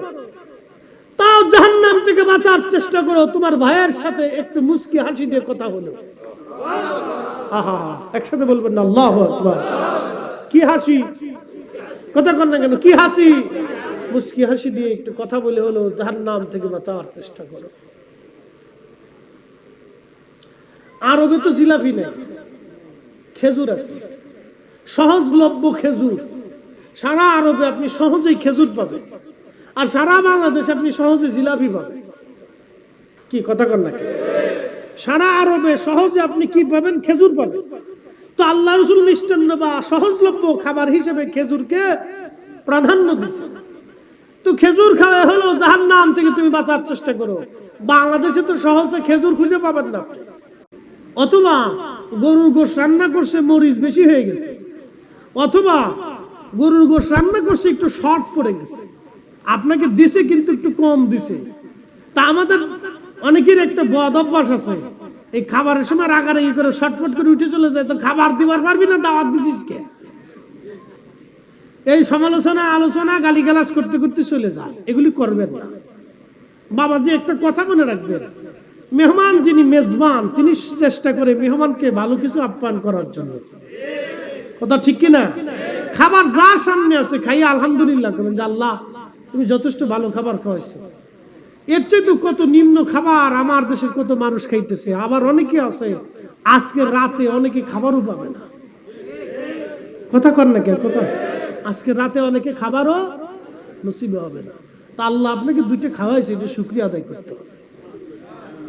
তাও জাহান্নাম থেকে বাঁচার চেষ্টা করো। তোমার ভাইয়ের সাথে একটু মুস্কি হাসি দিয়ে কথা হলো, আহা, একসাথে বলবেন না আল্লাহু আকবার। কি হাসি, কথা কন না কেন? কি হাসি? মুস্কি হাসি দিয়ে একটু কথা বলে হলো জাহান্নাম থেকে বাঁচার চেষ্টা করো। আরবে তো জিলাপি নেই, খেজুর আছে, সহজলভ্য খেজুর। সারা আরবে আপনি সহজেই খেজুর পাবেন, আর সারা বাংলাদেশে আপনি সহজে জিলাপি পাবেন। কি কথা কন না? সারা আরবে সহজে আপনি কি পাবেন? খেজুর পাবেন। তো আল্লাহ রাসূল মিষ্টান্ন বা সহজলভ্য খাবার হিসেবে খেজুরকে প্রাধান্য দিয়েছেন। তো খেজুর খাওয়া হলো জাহান্নাম থেকে তুমি বাঁচার চেষ্টা করো। বাংলাদেশে তো সহজে খেজুর খুঁজে পাবেন না। অথবা গরুর গোশ রান্না করছে, মরিচ বেশি হয়ে গেছে, অথবা গরুর গোশ রান্না করছে একটু শর্ট পড়ে গেছে, আপনাকে দিছে কিন্তু একটু কম দিছে। তা আমাদের অনেকের একটা বদ অভ্যাস আছে, এই খাবারের সময় রাগারাগি করে শর্টফট করে উঠে চলে যায়। তো খাবার দিবার পারবি না, দাওয়াত দিছিস কে? এই সমালোচনা আলোচনা গালিগালাজ করতে করতে চলে যায়, এগুলি করবেন না। বাবাজি একটা কথা মনে রাখবেন, মেহমান যিনি মেজবান তিনি চেষ্টা করে মেহমানকে ভালো কিছু আপ্যায়ন করার জন্য। কথা ঠিক কিনা? খাবার যার সামনে আছে খাইয়ে আলহামদুলিল্লাহ করেন যে আল্লাহ তুমি যথেষ্ট ভালো খাবার খাওয়াইছো। এর চেয়ে তো কত নিম্ন খাবার আমার দেশের কত মানুষ খাইতেছে। আবার অনেকে আছে আজকে রাতে অনেকে খাবারও পাবে না। কথা কর না কেন? কথা আজকে রাতে অনেকে খাবারও নসিবে হবে না। তা আল্লাহ আপনাকে দুইটা খাওয়াইছে, এটা শুকরিয়া আদায় করতে হবে।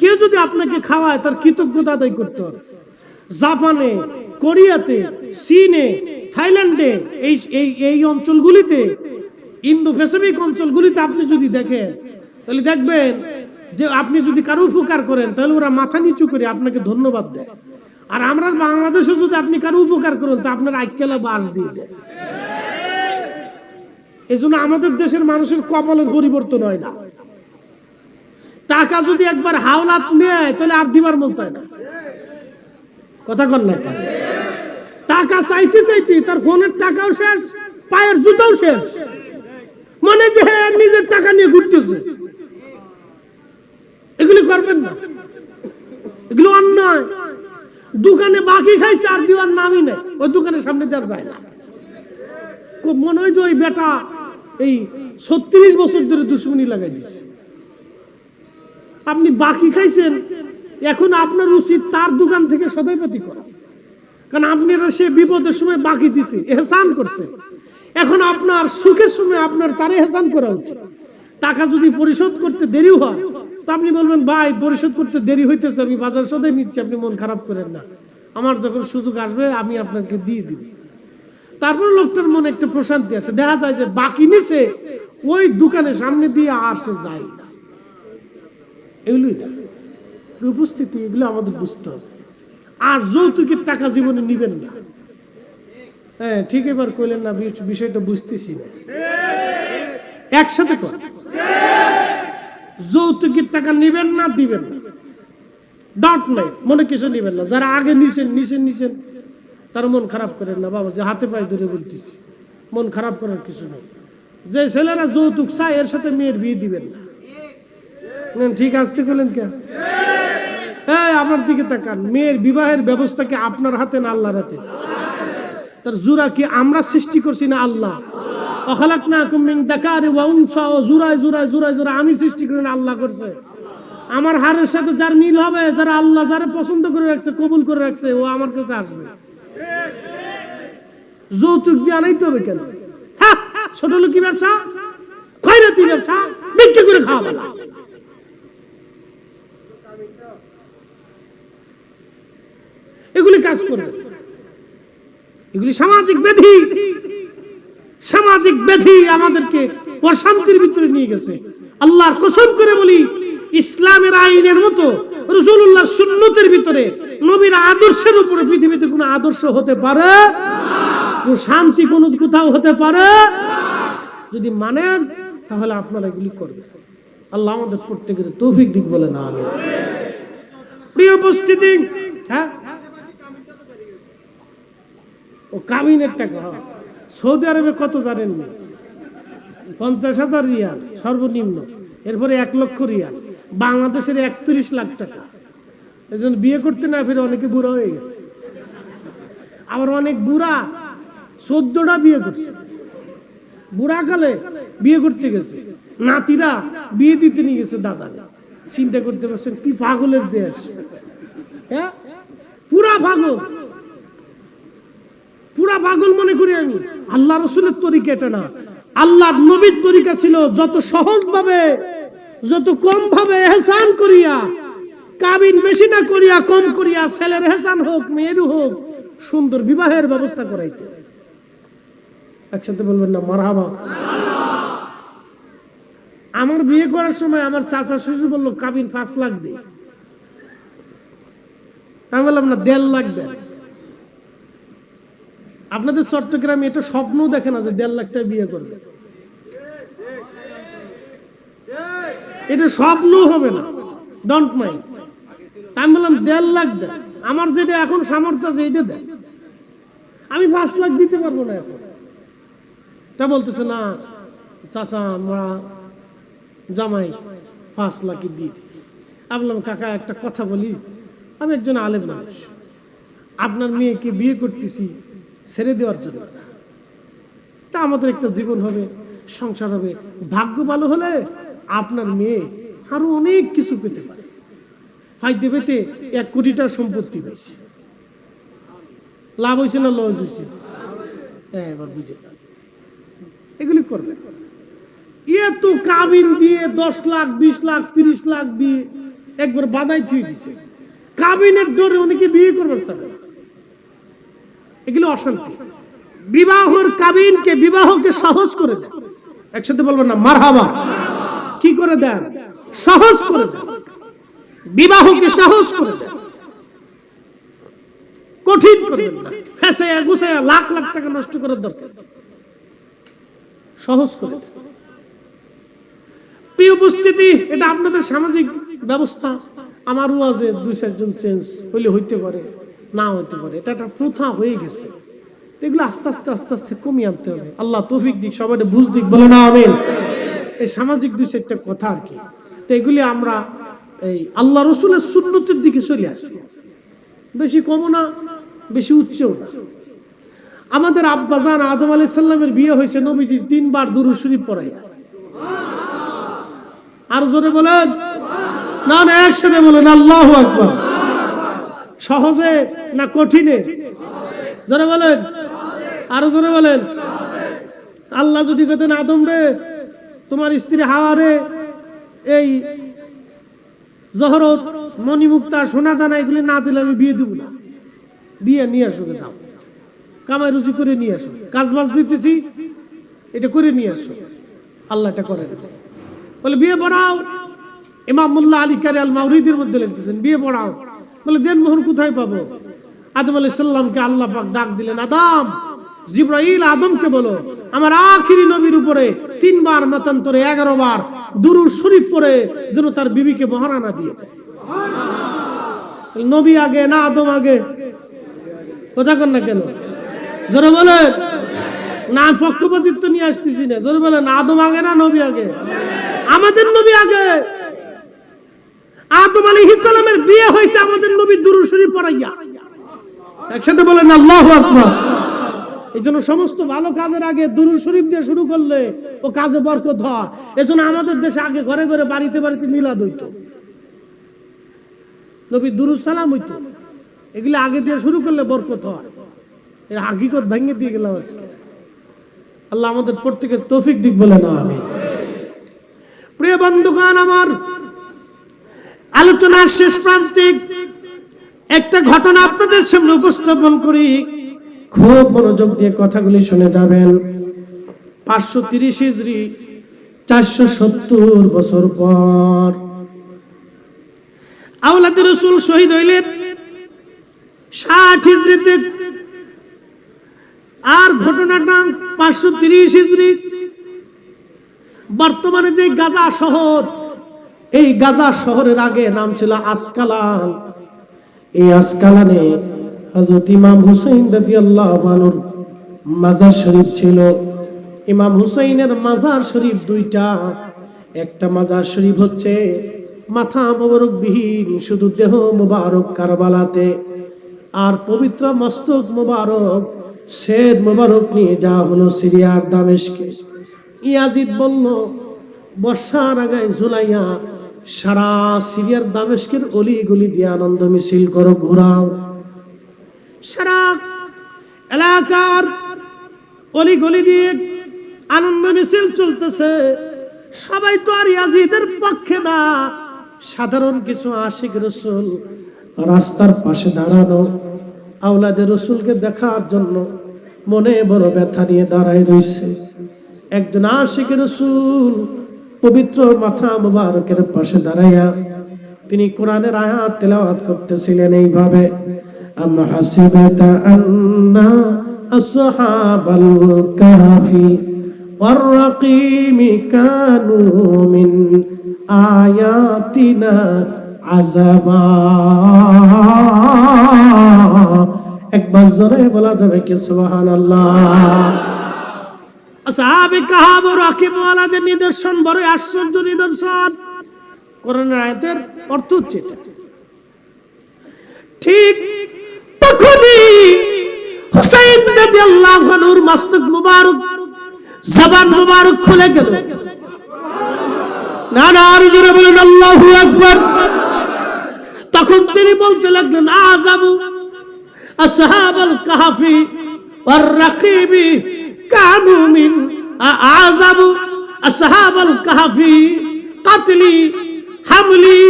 কেউ যদি আপনাকে খাওয়ায় তার কৃতজ্ঞতা আদায় করতে হবে। জাপানে, কোরিয়াতে, চীনে, থাইল্যান্ডে এই এই এই অঞ্চলগুলিতে, ইন্দো প্যাসিফিক অঞ্চলগুলিতে আপনি যদি দেখেন তাহলে দেখবেন যে আপনি যদি কারো উপকার করেন তাহলে ওরা মাথা নিচু করে আপনাকে ধন্যবাদ দেয়। আর আমরা বাংলাদেশে যদি আপনি কারো উপকার করেন তা আপনার আইকেলা বাস দিয়ে দেয়। এই জন্য আমাদের দেশের মানুষের কপালের পরিবর্তন হয় না। টাকা যদি একবার হাওলাত নেয় তাহলে আর দিবার মন চায় না। কথা কর না? টাকা চাইতে চাইতে তার ফোনের টাকাও শেষ, পায়ের জুতাও শেষ, মনে যে নিজের টাকা নিয়ে ঘুরতেছে। এগুলি করবেন না, এগুলো অন্যায়। দোকানে বাকি খাইছে আর দেওয়ার নামই নেই, ওই দোকানের সামনে দেওয়া যায় না। খুব মনে হয় যে ওই বেটা এই 36 বছর ধরে দুশ্মনী লাগাই দিচ্ছে। আপনি বাকি খাইছেন, এখন আপনার উচিত তার দোকান থেকে সদাইপাতি করা, কারণ আপনারা সে বিপদের সময় বাকি দিছে, এহসান করছে। এখন আপনার সুখের সময় আপনার তারে এহসান করা উচিত। টাকা যদি পরিশোধ করতে দেরি হয় তা আপনি বলবেন ভাই পরিশোধ করতে দেরি হইতেছে, আমি বাজার সদাই নিচ্ছি, আপনি মন খারাপ করেন না, আমার যখন সুযোগ আসবে আমি আপনাকে দিয়ে দিব। তারপর লোকটার মনে একটা প্রশান্তি আছে। দেখা যায় যে বাকি নিছে ওই দোকানের সামনে দিয়ে আর সে যায় না। এগুলোই না উপস্থিতি, এগুলো আমাদের বুঝতে হবে। আর যৌতুকের টাকা জীবনে নিবেন না। হ্যাঁ ঠিক, এবার কইলেন না, বিষয়টা বুঝতেছি না। একসাথে কর, যৌতুকের টাকা নিবেন না, দিবেন না, ডাউট নাই, মনে কিছু নিবেন না। যারা আগে নিছেন তারা মন খারাপ করেন না। বাবা যে হাতে পায়ে ধরে বলতেছি, মন খারাপ করার কিছু নেই। যে ছেলেরা যৌতুক চায় এর সাথে মেয়ের বিয়ে দিবেন না। ঠিক আসতে করলেন কেন? হ্যাঁ আমার দিকে তাকান। মেয়ের বিবাহের ব্যবস্থা কি আপনার হাতে না আল্লাহর হাতে? তার জোড়া কি আমরা সৃষ্টি করছি না আল্লাহ? অখালাকনাকুম মিন যাকারি ওয়া উনসা, জোড়ায় আমি সৃষ্টি করি না আল্লাহ করছে। আমার হারের সাথে যার মিল হবে, যারা আল্লাহ যারা পছন্দ করে রাখছে, কবুল করে রাখছে, ও আমার কাছে আসবে। যৌতুক দিয়ে আনাইতে হবে কেন? ছোট লোকি ব্যবসা, খয়রাতি ব্যবসা, বিক্রি করে খাওয়া ভালো। এগুলি কাজ করবে, এগুলি সামাজিক ব্যাধি। সামাজিক ব্যাধি আমাদেরকে অশান্তির ভিতরে নিয়ে গেছে। আল্লাহর কসম করে বলি, ইসলামের আইনের মতো, রাসূলুল্লাহর সুন্নতের ভিতরে, নবীর আদর্শের উপরে পৃথিবীতে কোনো আদর্শ হতে পারে না, শান্তি কোনো কোথাও হতে পারে। যদি মানেন তাহলে আপনারা এগুলি করবেন। আল্লাহ আমাদের প্রত্যেকের তৌফিক দিক বলে না আমিন। প্রিয় উপস্থিতি, হ্যাঁ ও কামিনের টাকা সৌদি আরবে কত জানেন না? 50,000 রিয়াল সর্বনিম্ন, এরপরে 1 লক্ষ রিয়াল, বাংলাদেশের 31 লাখ টাকা। এজন্য বিয়ে করতে না ফিরে অনেকে বুড়া হয়ে গেছে। আবার অনেক বুড়া 14টা বিয়ে করছে, বুড়া কালে বিয়ে করতে গেছে, নাতিরা বিয়ে দিতে নিয়ে গেছে দাদারে। চিন্তা করতে পারছেন কি পাগলের দেশ? হ্যাঁ পুরা পাগল, পুরা পাগল মনে করি আমি। আল্লাহ রসুলের তরিকা এটা না। আল্লাহর নবীর তরিকা ছিল যত সহজ ভাবে, যত কম ভাবে এহসান করিয়া, কাবিন বেশি না করিয়া, কম করিয়া, ছেলের এহসান হোক মেয়েরও হোক, সুন্দর বিবাহের ব্যবস্থা করাইতে। একসাথে বলবেন না মারহাবা। আমার বিয়ে করার সময় আমার চাচা শ্বশুর বললো কাবিন 5 লাখ দে। আমি বললাম না 1.5 লাখ দেন। আপনাদের চট্টগ্রামে এটা স্বপ্ন দেখে না যে 1.5 লাখ টাকা বিয়ে করবে, এটা স্বপ্ন হবে না, ডোন্ট মাইন্ড। আমি বললাম 1.5 লাখ দেন, আমার যেটা এখন সামর্থ্য আছে এইটা দেন, আমি 5 লাখ দিতে পারবো না এখন। তা বলতেছে না চাচা আমরা জামাই 5 লাখ দিয়ে দিই। আমি বললাম কাকা একটা কথা বলি, আমি একজন আলেম মানুষ, আপনার মেয়েকে বিয়ে করতেছি ছেড়ে দেওয়ার জন্য না, তা আমাদের একটা জীবন হবে, সংসার হবে, ভাগ্য ভালো হলে আপনার মেয়ে আরো অনেক কিছু পেতে পারে, ফাইতে পেতে 1 কোটি টাকার সম্পত্তি পেয়েছে, লাভ হয়েছে না লস হয়েছে? এবার বুঝে এগুলি করবে। তো কাবিন দিয়ে 10 লাখ 20 লাখ 30 লাখ দিয়ে একবার বাধাই ঠিক দিছে, কাবিনের ডরে অনেকে বিয়ে করবে স্যার, এগুলো অশান্তি। বিবাহকে সহজ করে দেন, একসাথে বলবেন না মারহাবা। কি করে দেন? সহজ করে দেন, বিবাহকে সহজ করে দেন, কঠিন করবেন না, ফেসায়া গুছায়া লাখ লাখ টাকা নষ্ট করার দরকার, সহজ করে দেন। প্রিয় উপস্থিতি, এটা আপনাদের সামাজিক ব্যবস্থা। আমার ওয়াজে 2-4 জন চেঞ্জ হইলে হইতে পারে, না হইতে পারে, এটা একটা প্রথা হয়ে গেছে। এগুলো আস্তে আস্তে আস্তে আস্তে কমিয়ে আনতে হবে। আল্লাহ তৌফিক দিক, সবাই বুঝ দিক, বলে না আমিন। এই সামাজিক 2-4টা কথা আর কি, তো এগুলি আমরা এই আল্লাহ রসুলের সুন্নতের দিকে চলে আসবো, বেশি কমও না বেশি উচ্চও না। আমাদের আব্বাজান আদম আলাইহিস সালামের বিয়ে হয়েছে নবীজির 3 বার দুরূদ শরীফ পড়াইয়া। আর জোরে বলেন না, না একসাথে বলেন আল্লাহু আকবার। সহজে না কঠিনে? জোরে বলেন, আরো জোরে বলেন। আল্লাহ যদি কইতেন আদম রে, তোমার স্ত্রী হাওয়া রে এই জহরত মণিমুক্তা সোনা দানা এগুলি না দিলে আমি বিয়ে দেব না, দিয়ে নিয়ে আসো, যাও কামাই রুজি করে নিয়ে আসো, কাজ বাজ দিতেছি এটা করে নিয়ে আসো, আল্লাহ এটা করে দেবে। বলে বিয়ে পড়াও। ইমাম মোল্লা আলী কারি আল মাওরিদির মধ্যে লিখতেছেন বিয়ে পড়াও। বলে দেনমোহর কোথায় পাবো? আদম আলাইহিস সালামকে আল্লাহ পাক ডাক দিলেন, আদম, জিবরাইল আদমকে বলো আমার আখিরি নবীর উপরে 3 বার মতান্তরে 11 বার দুরূদ শরীফ পড়ে যেন তার বিবিকে মহারানা দিয়ে দেয়। নবী আগে না আদম আগে? কথা কন না কেন? জোরে বলেন না, পক্ষপাতিত্ব নিয়ে আসতেছি না, জোরে বলেন আদম আগে না নবী আগে? আমাদের নবী আগে। আদম আলাইহিস সালামের বিয়ে হয়েছে আমাদের নবীর দুরূদ শরীফ পড়াইয়া। একসাথে বলেন আল্লাহু আকবার। এইজন্য সমস্ত ভালো কাজের আগে দুরূদ শরীফ দিয়ে শুরু করলে ও কাজে বরকত হয়। এজন্য আমাদের দেশে আগে ঘরে ঘরে বাড়িতে বাড়িতে মিলাদ হইতো, নবীর দুরূদ সালাম হইতো, এগুলো আগে দিয়ে শুরু করলে বরকত হয়। এর হাকিকত ভেঙে দিয়ে গেলাম আজকে। আল্লাহ আমাদের প্রত্যেকের তৌফিক দিক, বলে না আমিন। প্রিয় বন্ধুগণ আমার, আলোচনার শেষ প্রান্তে একটা ঘটনা আপনাদের সামনে উপস্থাপন করি, খুব মনোযোগ দিয়ে কথাগুলি শুনে যাবেন। 530 হিজরি 470 বছর পর আওলাদে রাসূল শহীদ হইলেন 60 হিজরিতে। আর ঘটনাটা 530 হিজরি। বর্তমানে যে গাজা শহর, এই গাজা শহরের আগে নাম ছিল আসকালান। এই আসকালানে হযরত ইমাম হুসাইন রাদিয়াল্লাহু আনহুর মাজার শরীফ ছিল। ইমাম হুসাইনের মাজার শরীফ 2টা। একটা মাজার শরীফ হচ্ছে মাথা মোবারক বিহীন, শুধু দেহ মোবারক কারবালাতে, আর পবিত্র মস্তক মোবারক শের মোবারক নিয়ে যাওয়া হলো সিরিয়ার দামেস্কে। ইয়াজিদ বলল বর্ষার আগে ঝুলাইয়া সারা সিরিয়ার দামেস্কের অলি গলি দিয়ে আনন্দ মিছিল করো, ঘোরাও। সারা এলাকার অলি গলি দিয়ে আনন্দ মিছিল চলতেছে। সবাই তো আর ইয়াজিদের পক্ষে না, সাধারণ কিছু আশিক রাসূল রাস্তার পাশে দাঁড়ানো আওলাদে রাসূলকে দেখার জন্য মনে বড় ব্যথা নিয়ে দাঁড়ায় রয়েছে। একজন আশিক রাসূল পবিত্র মাথা মুবারকের পাশে দাঁড়াইয়া তিনি কোরআনের আয়াত তেলাওয়াত করতেছিলেন এইভাবে, আম হাসিবাতা আন্না আসহাবাল কাহফি ওয়ার রাকিমি কানু মিন আয়াতিনা আযাবা। একবার জোরে বলা যাবে কি সুবহানাল্লাহ। আসহাবে কাহাব ও রাকিবওয়ালাদের নিদর্শন বড় আশ্চর্য নিদর্শন। কোরআনের আয়াতের অর্থ হচ্ছে এটা। ঠিক তখনই হুসাইন রাদিয়াল্লাহু আনহুর মস্তক মুবারক, জবান মুবারক খুলে গেল। না না, আর জোরে বলেন আল্লাহু আকবার। তখন তিনি বলতে লাগলেন, আযাবু আসহাবুল কাহফি ওয়ার রাকিবি কানু মিন আযাবু আসহাবুল কাহফি কাতলি হামলি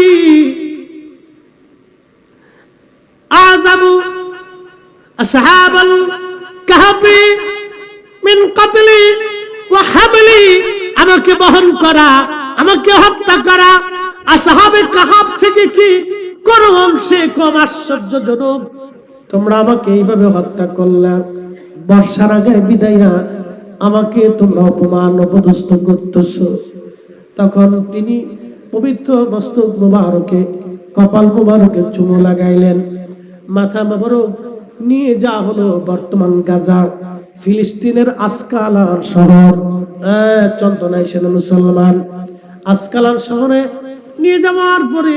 আযাবু আসহাবুল কাহফি মিন কাতলি ওয়া হামলি, আমাকে বহন করা, আমাকে হত্যা করা আসহাবে কাহফ থেকে কি কোন অংশে কম আশ্চর্যজনক? তোমরা আমাকে এইভাবে হত্যা করলে, বর্ষার আগে বিদায়া আমাকে তোমরা অপমান অপদস্থ করতেছো। তখন তিনি পবিত্র মস্তক মুবারকে, কপাল মুবারকে চুমু লাগাইলেন। মাথা মুবারক নিয়ে যা হলো বর্তমান গাজা, ফিলিস্তিনের আসকালান শহর, চন্দনাই সেনা মুসলমান, আসকালান শহরে নিয়ে যাওয়ার পরে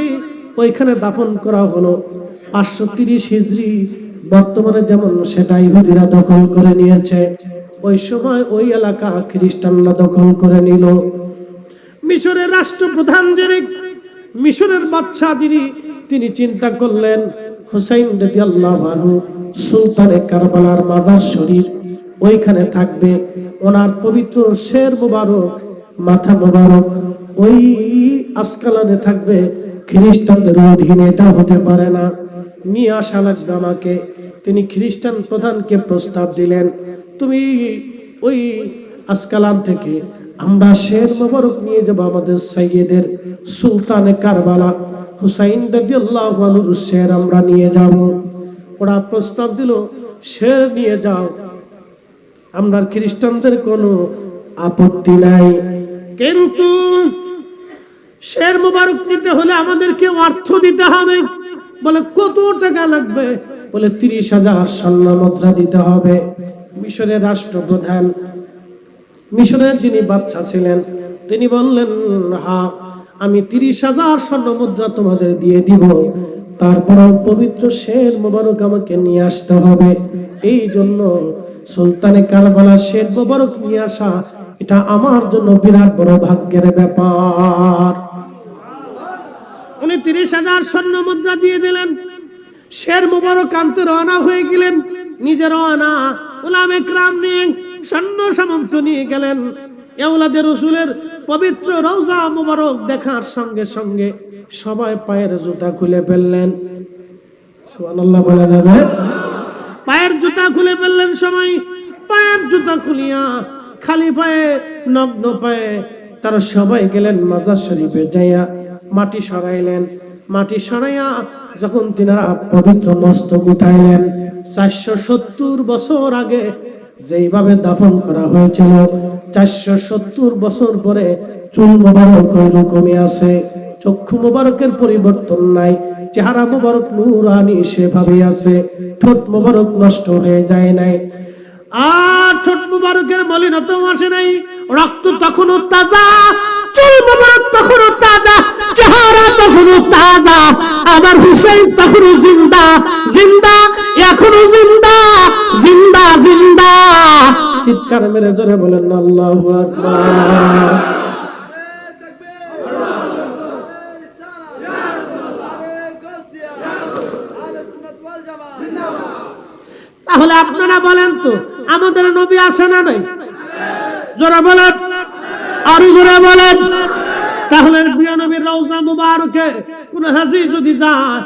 ওইখানে দাফন করা হলো। 530 হিজরি, বর্তমানে যেমন সেটা ইহুদিরা দখল করে নিয়েছে, ওই সময় ওই এলাকা খ্রিস্টানরা দখল করে নিল। মিশরের রাষ্ট্রপ্রধান যিনি, মিশরের বাদশা যিনি, তিনি চিন্তা করলেন হুসাইন রাদিয়াল্লাহু আনহু সুলতানে কারবালার মাজার শরীফ ওইখানে থাকবে, ওনার পবিত্র শের মুবারক, মাথা মুবারক ওই আসকালানে থাকবে, খ্রিস্টানদের অধীনে এটা হতে পারে না, নিয়ে আসা লাগবে আমাকে। তিনি খ্রিস্টান প্রধানকে প্রস্তাব দিলেন, তুমি ওই আসকালান থেকে আমরা শের মুবারক নিয়ে যাব আমাদের সাইয়েদের সুলতানে কারবালা হুসাইন রাদিয়াল্লাহু আনহুর শের আমরা নিয়ে যাব। ওরা প্রস্তাব দিল, শের নিয়ে যাও, আমরা খ্রিস্টানদের কোনো আপত্তি নাই, কিন্তু শের মুবারক নিতে হলে আমাদেরকে অর্থ দিতে হবে। বলে কত টাকা লাগবে? বলে 30,000 স্বর্ণ মুদ্রা দিতে হবে। মিশরের রাষ্ট্রপ্রধান, মিশরের যিনি বাদশা ছিলেন, তিনি বললেন, হ্যাঁ আমি 30,000 স্বর্ণ মুদ্রা তোমাদের দিয়ে দিব, তারপরে পবিত্র শের মুবারক আমাকে নিয়ে আসতে হবে। এই জন্য সুলতানে কারবালা শের মুবারক নিয়ে আসা, এটা আমার জন্য বিরাট বড় ভাগ্যের ব্যাপার। উনি 30,000 স্বর্ণ মুদ্রা দিয়ে দিলেন। শের মুবারক আনতে রওনা হয়ে গেলেন, নিজে রওনা, উলামা ইকরাম নিয়ে সৈন্য সামন্ত নিয়ে গেলেন। আওলাদে রাসূলের পবিত্র রওজা মুবারক দেখার সঙ্গে সঙ্গে সবাই পায়ের জুতা খুলে ফেললেন। সুবহানাল্লাহ বলা যাবে? পায়ের জুতা খুলে ফেললেন সবাই। পায়ের জুতা খুলিয়া খালি পায়ে, নগ্ন পায়ে তারা সবাই গেলেন মাজার শরীফে, যাইয়া মাটি সরাইলেন। মাটি সরাইয়া যখন তিনারা পবিত্র মস্তক উঠাইলেন, 470 বছর আগে যেইভাবে দাফন করা হয়েছিল, 470 বছর পরে চুল মোবারক ওইরকমই আছে, চক্ষু মোবারকের পরিবর্তন নাই, চেহারা মোবারক নূরানি সেভাবে আছে, ঠোঁট মোবারক নষ্ট হয়ে যায় নাই, আর ঠোঁট মোবারকের মলিনতা আসে নাই, রক্ত তখনও তাজা, চুল মোবারক তখনও তাজা, চেহারা তখনও তাজা, আমার হুসাইন তখনও জিন্দা, জিন্দা, এখনো জিন্দা, জিন্দা, জিন্দা। চিৎকার মেরে জোরে বলেন আল্লাহু আকবার। তাহলে আপনারা বলেন তো, আমাদের নবী আছে না নাই? জোরে বলেন, আরো জোরে বলেন। তাহলে প্রিয় নবীর রওজা মুবারকে কোন হাজী যদি যায়,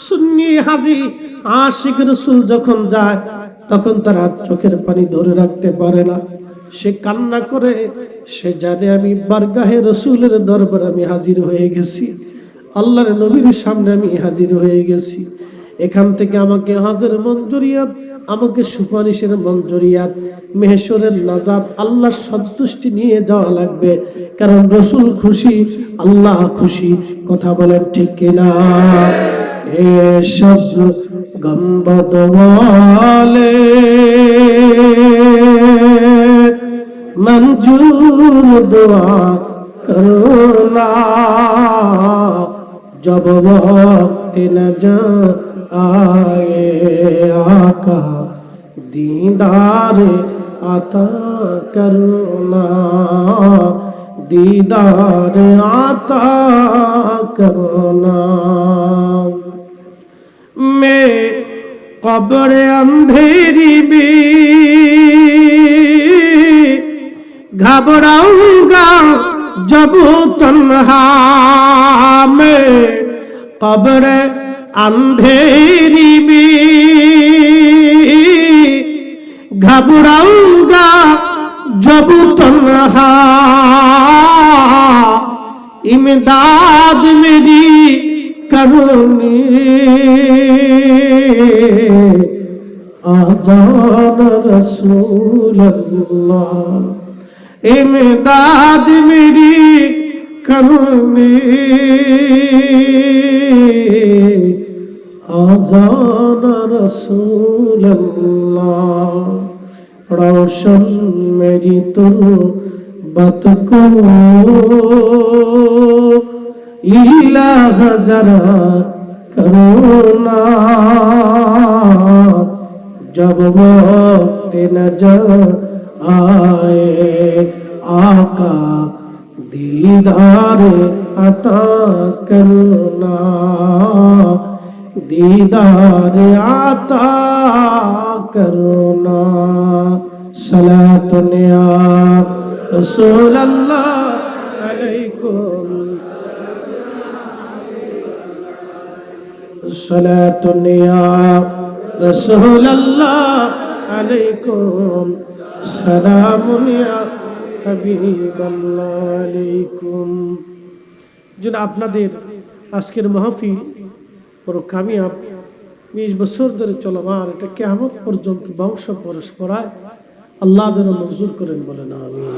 সুন্নি হাজী আশিক রাসূল যখন যায়, তখন তারা চোখের পানি ধরে রাখতে পারে না, সে কান্না করে, সে জানে আমি বারগাহে রাসূলের দরবারে আমি হাজির হয়ে গেছি, আল্লাহর নবীর সামনে আমি হাজির হয়ে গেছি, এখান থেকে আমাকে হাজের মঞ্জুরিয়াত, আমাকে সুপারিশের মঞ্জুরিয়াত, মেহশরের নাজাত, আল্লাহর সন্তুষ্টি নিয়ে যাওয়া লাগবে, কারণ রাসূল খুশি, আল্লাহ খুশি। কথা বলেন ঠিক কিনা? এ সব গম্বদ ওয়ালে मंजूर दुआ करना जब वक्त नजर आए आका दीदार आता करना दीदार आता करना मैं कब्र अंधेरी में घबराऊंगा जब तन्हा में कब्र अंधेरी में घबराऊंगा जब तन्हा इमदाद मेरी करोनी आजान रसूल अल्लाह इमदाद मेरी करोनी आजान रसूल अल्लाह रोशन मेरी तुर्बत को लिल्लाह जरा करोना जब वक्त नजर आए आका दीदार अता करना दीदार आता करना सलातुन या रसूल अल्लाह अलैकुम सलातुन या रसूल अल्लाह अलैकुम सलामुन या हबीब अल्लाह अलैकुम। যেন আপনাদের আজকের মাহফিল বড় কামিয়াব 20 বছর ধরে চলমান এটা কিয়ামত পর্যন্ত বংশ পরস্পরায় আল্লাহ যেন মঞ্জুর করেন বলেন আমিন।